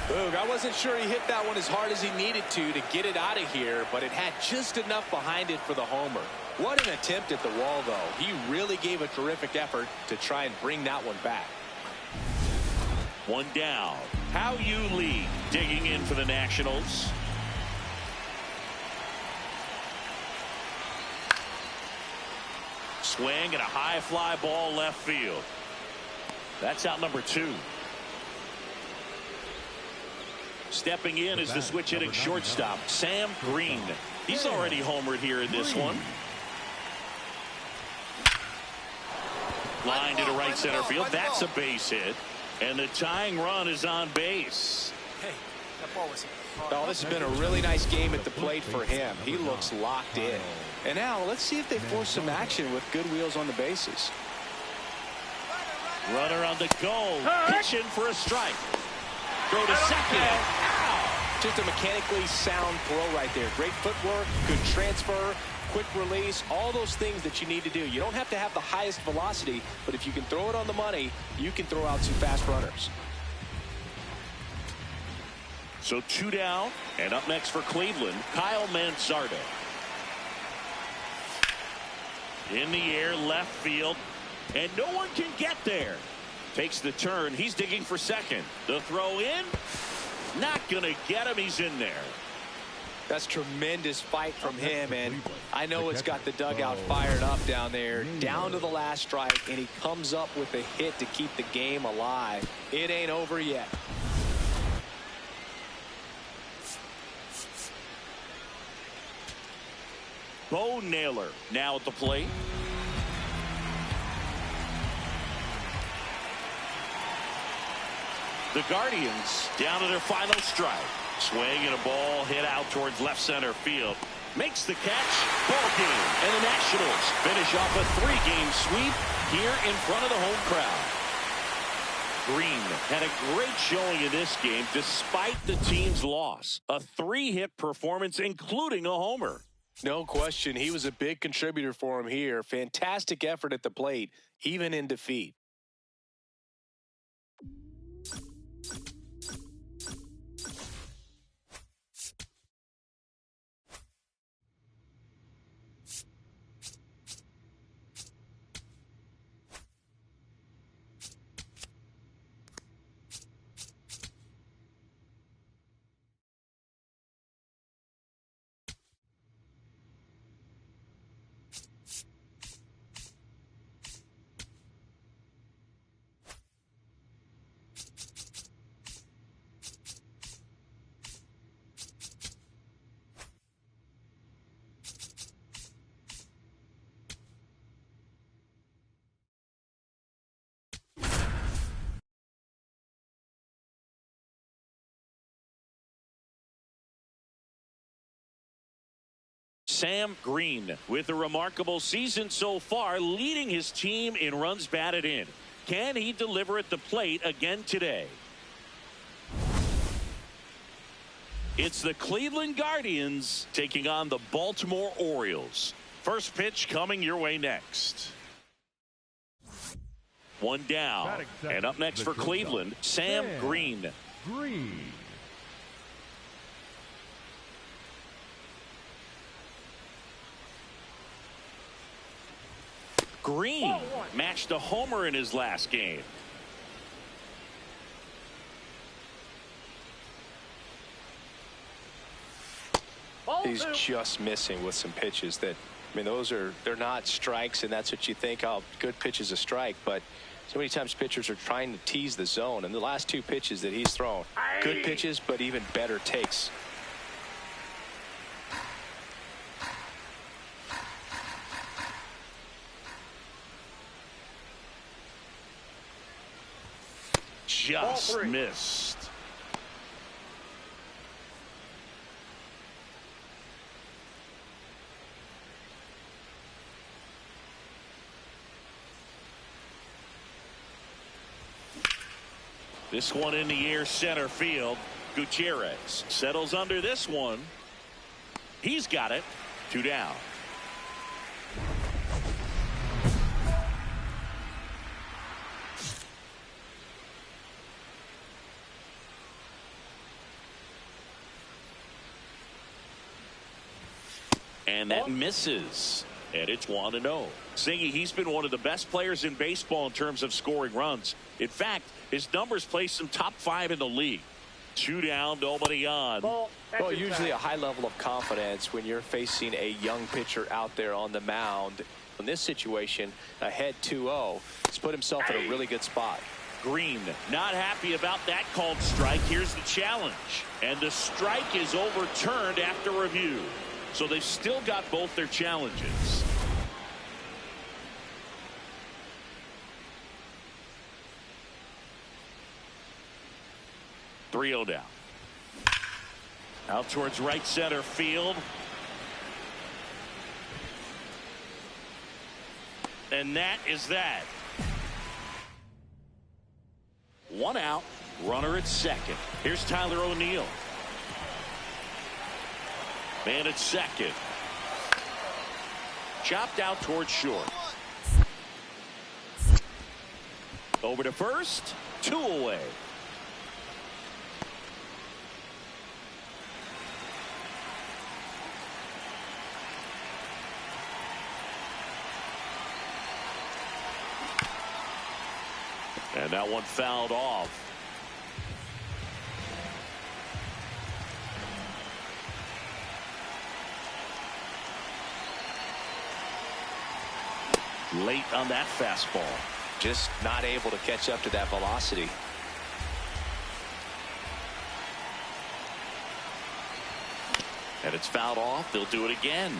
Speaker 2: Boog, I wasn't sure he hit that one as hard as he needed to get it out of here, but it had just enough behind it for the homer. What an attempt at the wall, though. He really gave a terrific effort to try and bring that one back.
Speaker 1: 1 down. How you lead digging in for the Nationals. Swing and a high fly ball left field. That's out number 2. Stepping in is the switch hitting shortstop, Sam Green. He's already homered here in this one. Line to the right center field. That's a base hit. And the tying run is on base.
Speaker 6: Hey, that ball was
Speaker 2: Oh, this has been a really nice game at the plate for him. He looks locked in. And now let's see if they force some action with good wheels on the bases.
Speaker 1: Runner on the go. Pitching for a strike. Throw to second. Ow!
Speaker 2: Just a mechanically sound throw right there. Great footwork, good transfer, quick release, all those things that you need to do. You don't have to have the highest velocity, but if you can throw it on the money, you can throw out some fast runners.
Speaker 1: So 2 down, and up next for Cleveland, Kyle Manzardo. In the air, left field, and no one can get there. Takes the turn. He's digging for second. The throw in. Not going to get him. He's in there.
Speaker 2: That's tremendous fight from him, and I know it's got the dugout fired up down there, down to the last strike, and he comes up with a hit to keep the game alive. It ain't over yet.
Speaker 1: Bo Naylor now at the plate. The Guardians down to their final strike. Swing and a ball hit out towards left center field. Makes the catch. Ball game. And the Nationals finish off a 3-game sweep here in front of the home crowd. Green had a great showing in this game despite the team's loss. A 3-hit performance, including a homer.
Speaker 2: No question. He was a big contributor for him here. Fantastic effort at the plate, even in defeat.
Speaker 1: Sam Green with a remarkable season so far, leading his team in runs batted in. Can he deliver at the plate again today? It's the Cleveland Guardians taking on the Baltimore Orioles. First pitch coming your way next. One down. And up next for Cleveland, Sam Green. Green matched a homer in his last game.
Speaker 2: He's just missing with some pitches that, I mean, they're not strikes, and that's what you think, oh, good pitch is a strike, but so many times pitchers are trying to tease the zone, and the last 2 pitches that he's thrown, good pitches, but even better takes.
Speaker 1: Just missed. This one in the air, center field. Gutierrez settles under this one. He's got it. 2 down. And that misses. And it's 1-0. Singy, he's been one of the best players in baseball in terms of scoring runs. In fact, his numbers place him top 5 in the league. 2 down, nobody on.
Speaker 2: Well, usually a high level of confidence when you're facing a young pitcher out there on the mound. In this situation, ahead 2-0, he's put himself in a really good spot.
Speaker 1: Green not happy about that called strike. Here's the challenge. And the strike is overturned after review. So they've still got both their challenges. .3-0 down. Out towards right center field. And that is that. 1 out. Runner at second. Here's Tyler O'Neill. Man at second. Chopped out towards short. Over to first. 2 away. And that one fouled off. late on that fastball.
Speaker 2: Just not able to catch up to that velocity.
Speaker 1: And it's fouled off. They'll do it again.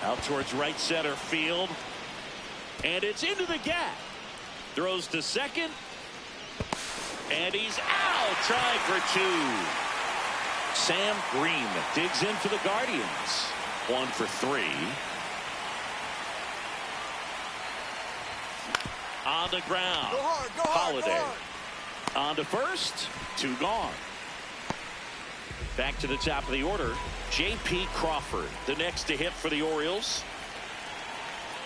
Speaker 1: Out towards right center field. And it's into the gap. Throws to second. And he's out, trying for two. Sam Green digs in for the Guardians. 1 for 3. On the ground. Holiday. On to first. 2 gone. Back to the top of the order. J.P. Crawford, the next to hit for the Orioles.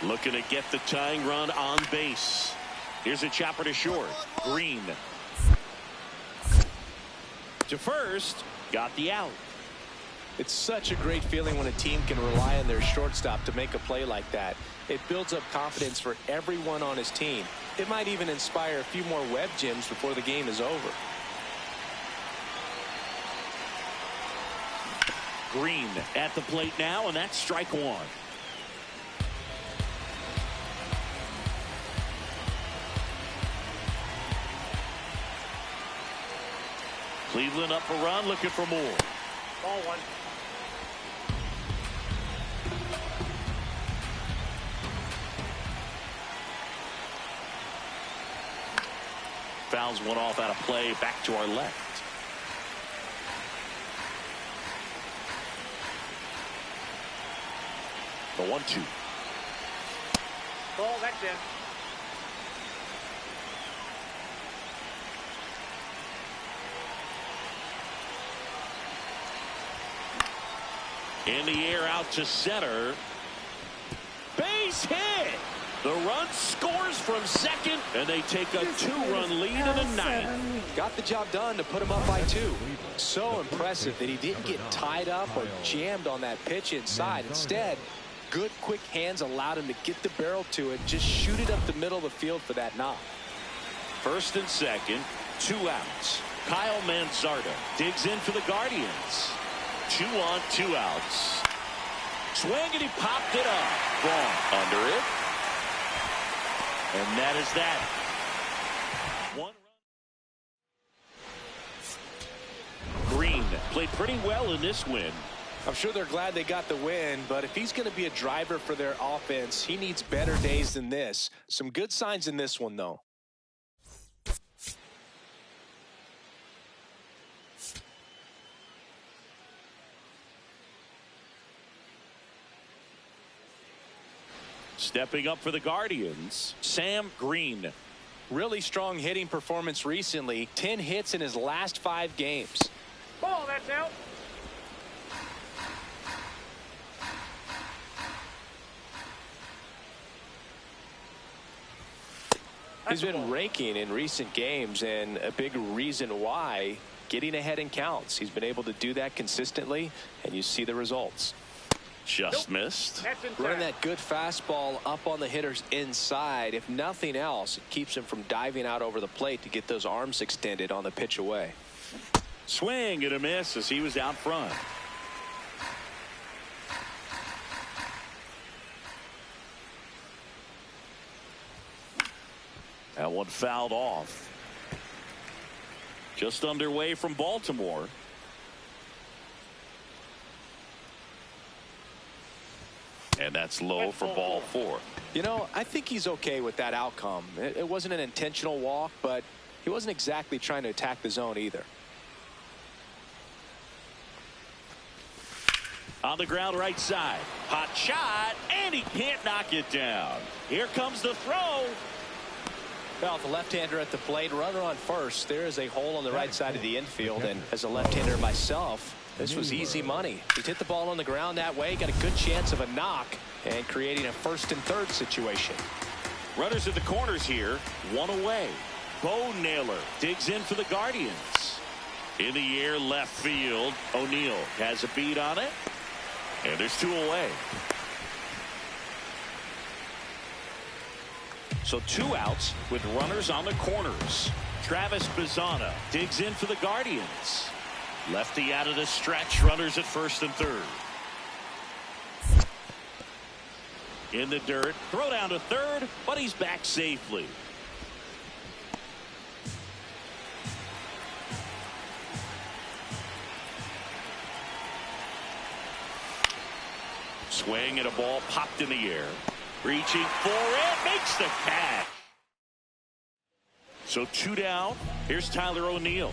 Speaker 1: Looking to get the tying run on base. Here's a chopper to short. Green. To first. Got the out.
Speaker 2: It's such a great feeling when a team can rely on their shortstop to make a play like that. It builds up confidence for everyone on his team. It might even inspire a few more web gems before the game is over.
Speaker 1: Green at the plate now, and that's strike 1. Cleveland up a run, looking for more.
Speaker 4: Ball 1.
Speaker 1: Fouls one off out of play, back to our left. The 1-2.
Speaker 4: Ball, that's in.
Speaker 1: In the air out to center. Base hit. The run scores from second, and they take a 2-run lead in the ninth.
Speaker 2: Got the job done to put him up by 2. So impressive that he didn't get tied up or jammed on that pitch inside. Instead, good quick hands allowed him to get the barrel to it, just shoot it up the middle of the field for that knock.
Speaker 1: First and second, 2 outs. Kyle Manzardo digs in for the Guardians. 2 on, 2 outs. Swing, and he popped it up. Wrong. Under it. And that is that. 1 run. Green played pretty well in this win.
Speaker 2: I'm sure they're glad they got the win, but if he's going to be a driver for their offense, he needs better days than this. Some good signs in this one, though.
Speaker 1: Stepping up for the Guardians, Sam Green.
Speaker 2: Really strong hitting performance recently. 10 hits in his last 5 games.
Speaker 4: Ball, that's out.
Speaker 2: He's been raking in recent games, and a big reason why, getting ahead in counts. He's been able to do that consistently, and you see the results.
Speaker 1: Just missed.
Speaker 2: Running that good fastball up on the hitter's inside. If nothing else, it keeps him from diving out over the plate to get those arms extended on the pitch away.
Speaker 1: Swing and a miss as he was out front. That one fouled off. Just underway from Baltimore. And that's low for ball 4.
Speaker 2: You know, I think he's okay with that outcome. It wasn't an intentional walk, but he wasn't exactly trying to attack the zone either.
Speaker 1: On the ground right side. Hot shot, and he can't knock it down. Here comes the throw.
Speaker 2: Well, the left-hander at the plate, runner on first. There is a hole on the right side of the infield, and as a left-hander myself, this was easy money. Just hit the ball on the ground that way, got a good chance of a knock, and creating a 1st and 3rd situation.
Speaker 1: Runners at the corners here, 1 away. Bo Naylor digs in for the Guardians. In the air left field, O'Neill has a beat on it, and there's 2 away. So 2 outs with runners on the corners. Travis Bazzana digs in for the Guardians. Lefty out of the stretch. Runners at first and third. In the dirt. Throw down to third, but he's back safely. Swing and a ball popped in the air. Reaching for it. Makes the catch. So 2 down. Here's Tyler O'Neill.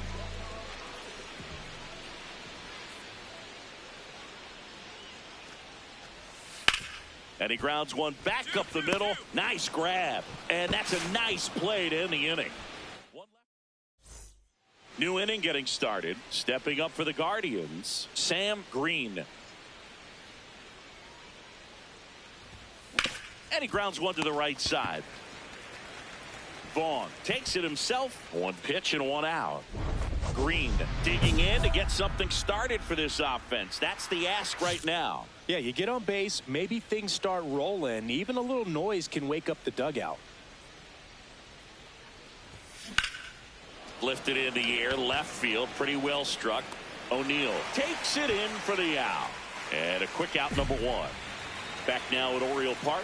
Speaker 1: And he grounds one back up the middle. Nice grab. And that's a nice play to end the inning. New inning getting started. Stepping up for the Guardians, Sam Green. And he grounds one to the right side. Vaughn takes it himself. 1 pitch and 1 out. Green digging in to get something started for this offense. That's the ask right now.
Speaker 2: Yeah, you get on base, maybe things start rolling. Even a little noise can wake up the dugout.
Speaker 1: Lifted in the air, left field, pretty well struck. O'Neill takes it in for the out. And a quick out, number 1. Back now at Oriole Park.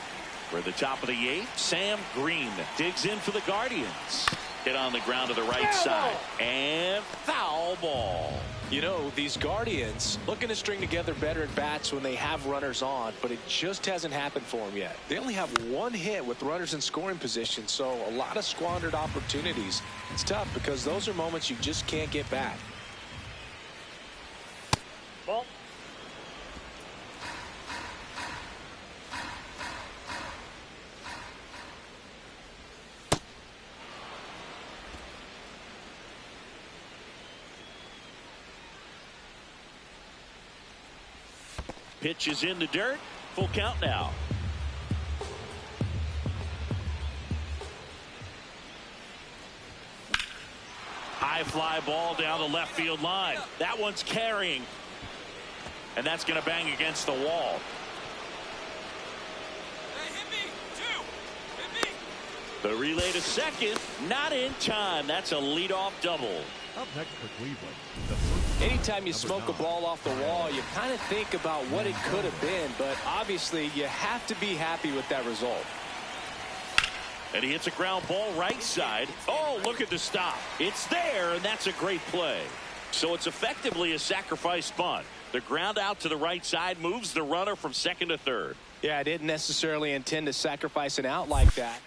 Speaker 1: For the top of the 8th, Sam Green digs in for the Guardians. Hit on the ground to the right side. And foul ball.
Speaker 2: You know, these Guardians looking to string together better at bats when they have runners on, but it just hasn't happened for them yet. They only have 1 hit with runners in scoring position, so a lot of squandered opportunities. It's tough because those are moments you just can't get back.
Speaker 4: Ball.
Speaker 1: Pitch is in the dirt. Full count now. High fly ball down the left field line. That one's carrying. And that's going to bang against the wall. The relay to second. Not in time. That's a leadoff double.
Speaker 3: Up next for Cleveland, the first
Speaker 2: Anytime you smoke a ball off the wall, you kind of think about what it could have been, but obviously you have to be happy with that result.
Speaker 1: And he hits a ground ball right side. Oh, look at the stop. It's there, and that's a great play. So it's effectively a sacrifice bunt. The ground out to the right side moves the runner from second to third.
Speaker 2: Yeah, I didn't necessarily intend to sacrifice an out like that.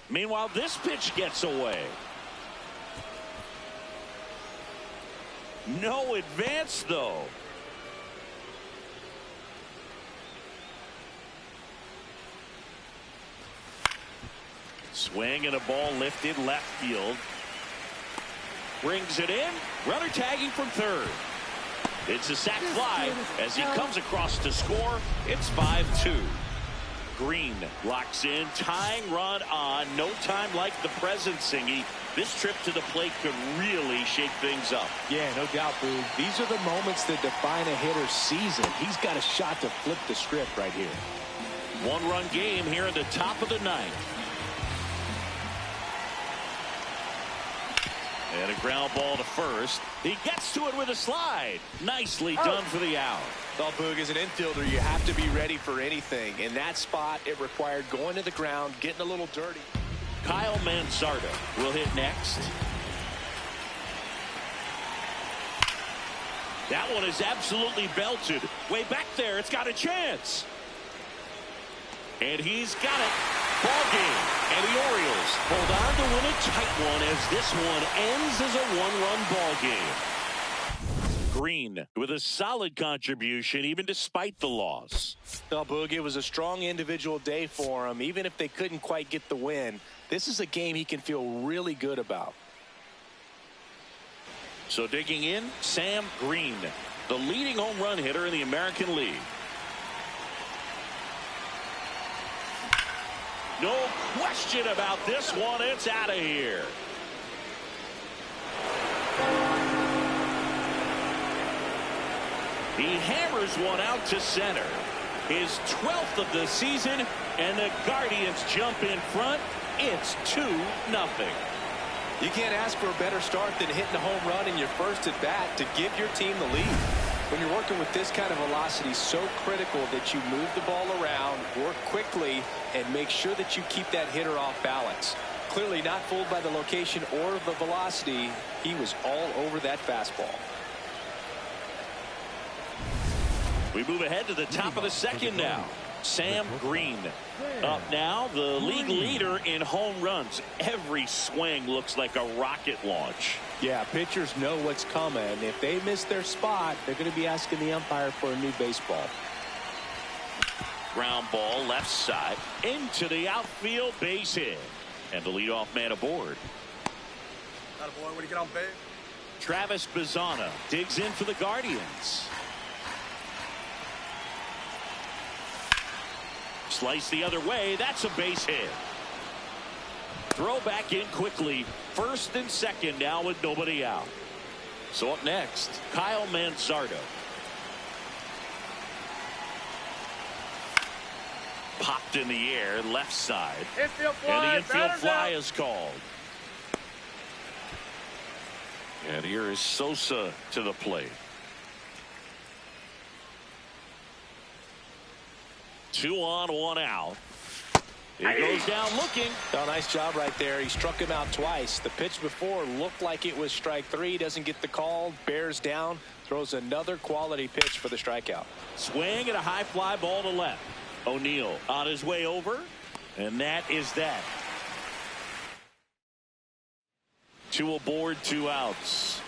Speaker 1: Meanwhile, this pitch gets away. No advance, though. Swing and a ball lifted left field. Brings it in. Runner tagging from third. It's a sac fly as he comes across to score. It's 5-2. Green locks in, tying run on. No time like the present, Singy. This trip to the plate could really shake things up.
Speaker 2: Yeah, no doubt, Boog. These are the moments that define a hitter's season. He's got a shot to flip the script right here.
Speaker 1: 1-run game here in the top of the 9th. And a ground ball to first. He gets to it with a slide. Nicely done for the out.
Speaker 2: Well, Boog, as an infielder, you have to be ready for anything. In that spot, it required going to the ground, getting a little dirty.
Speaker 1: Kyle Mansarda will hit next. That one is absolutely belted. Way back there. It's got a chance. And he's got it. Ball game. And the Orioles hold on to win a tight one as this one ends as a 1-run ball game. Green with a solid contribution even despite the loss.
Speaker 2: Well, Boog, it was a strong individual day for him. Even if they couldn't quite get the win, this is a game he can feel really good about.
Speaker 1: So digging in, Sam Green, the leading home run hitter in the American League. No question about this one. It's out of here. He hammers one out to center. his 12th of the season, and the Guardians jump in front. It's 2-0.
Speaker 2: You can't ask for a better start than hitting a home run in your first at bat to give your team the lead. When you're working with this kind of velocity, so critical that you move the ball around, work quickly, and make sure that you keep that hitter off balance. Clearly not fooled by the location or the velocity. He was all over that fastball.
Speaker 1: We move ahead to the top of the second now. Sam Green up now, the league leader in home runs. Every swing looks like a rocket launch.
Speaker 2: Yeah, pitchers know what's coming. If they miss their spot, they're going to be asking the umpire for a new baseball.
Speaker 1: Ground ball left side into the outfield, base hit. And the leadoff man aboard.
Speaker 3: Atta boy, when you get on base.
Speaker 1: Travis Bazzana digs in for the Guardians. Slice the other way. That's a base hit. Throw back in quickly. First and second now with nobody out. So up next, Kyle Manzardo. Popped in the air, left side.
Speaker 4: Infield fly.
Speaker 1: And the infield fly
Speaker 4: out.
Speaker 1: is called. And here is Sosa to the plate. 2 on, 1 out. He goes down looking.
Speaker 2: Oh, nice job right there. He struck him out twice. The pitch before looked like it was strike 3. Doesn't get the call. Bears down. Throws another quality pitch for the strikeout.
Speaker 1: Swing and a high fly ball to left. O'Neill on his way over. And that is that. 2 aboard, 2 outs.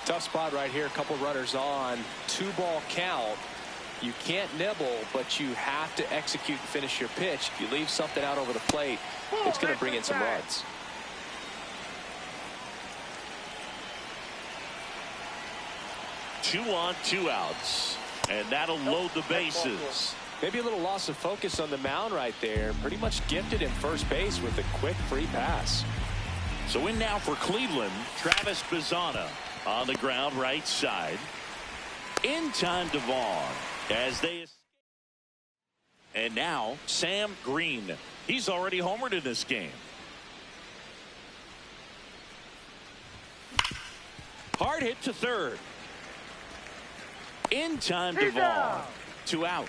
Speaker 2: Tough spot right here. A couple runners on. 2-ball count. You can't nibble, but you have to execute and finish your pitch. If you leave something out over the plate, it's going to bring in some runs. Two on, 2 outs. And that'll load the bases. Maybe a little loss of focus on the mound right there. Pretty much gifted in first base with a quick free pass.
Speaker 1: So in now for Cleveland, Travis Bazzana on the ground right side. In time to Vaughn as they. And now Sam Green. He's already homered in this game. Hard hit to third. In time to Vaughn. 2 out.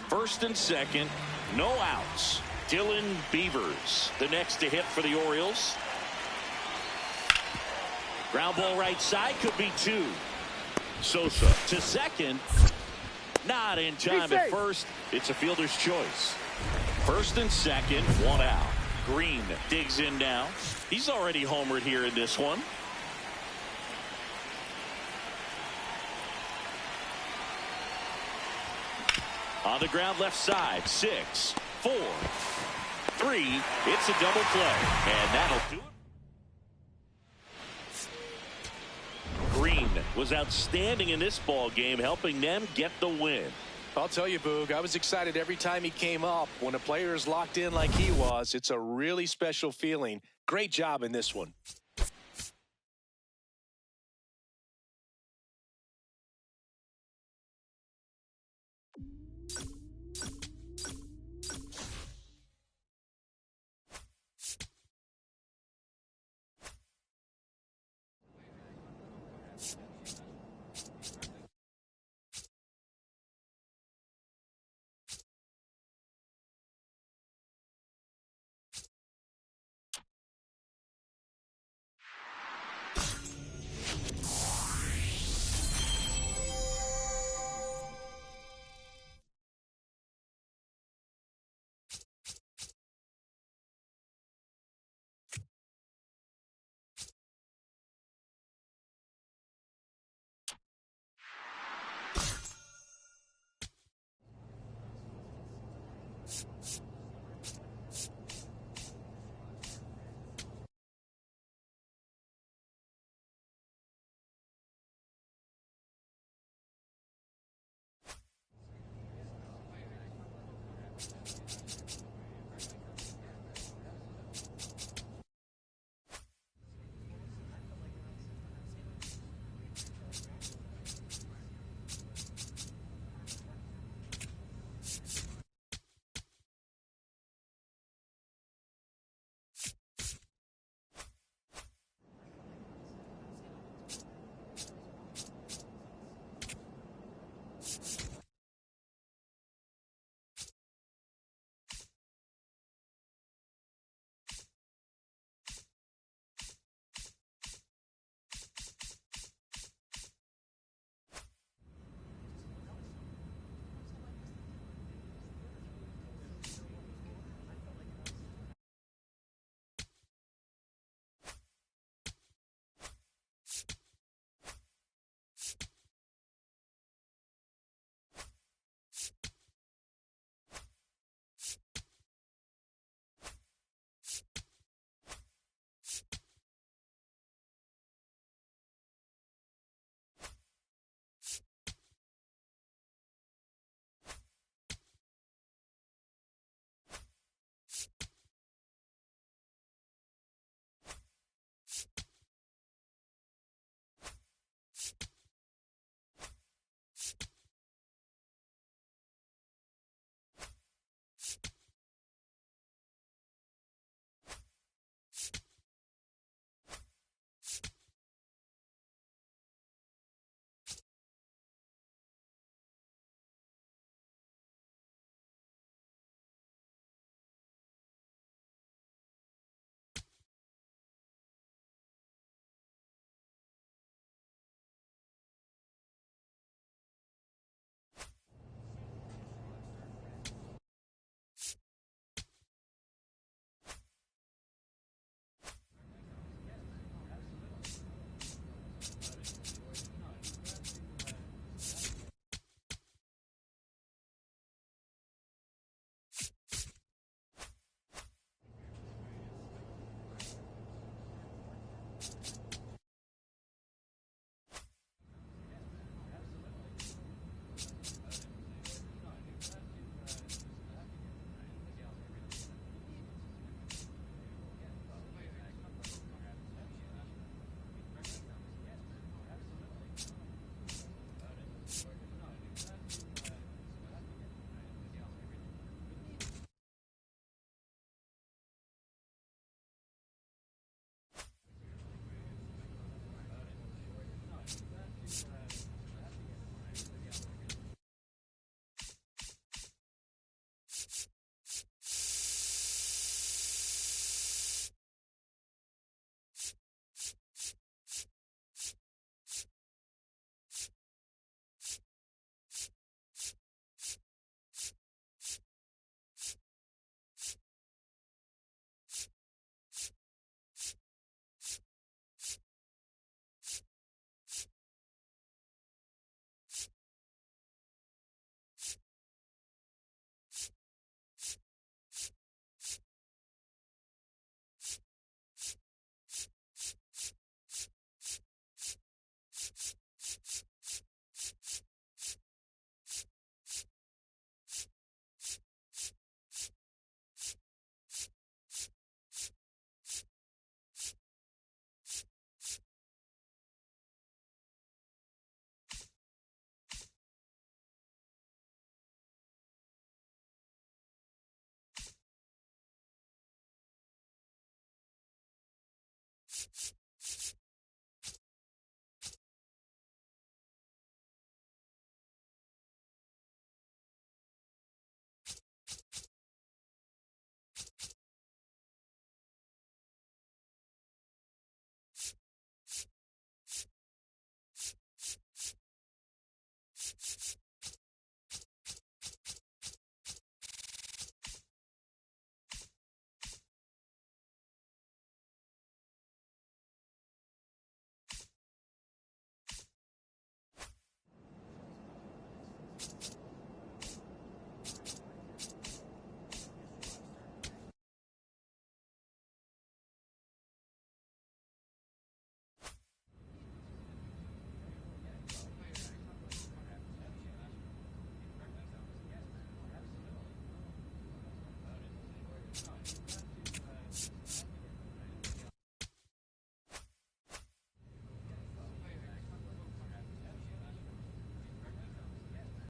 Speaker 1: First and second, no outs. Dylan Beavers, the next to hit for the Orioles. Ground ball right side, could be 2. Sosa to second. Not in time at first. It's a fielder's choice. First and second, 1 out. Green digs in now. He's already homered here in this one. On the ground left side, 6, 4, 3. It's a double play, and that'll do it. Green was outstanding in this ball game, helping them get the win.
Speaker 2: I'll tell you, Boog, I was excited every time he came up. When a player is locked in like he was, it's a really special feeling. Great job in this one.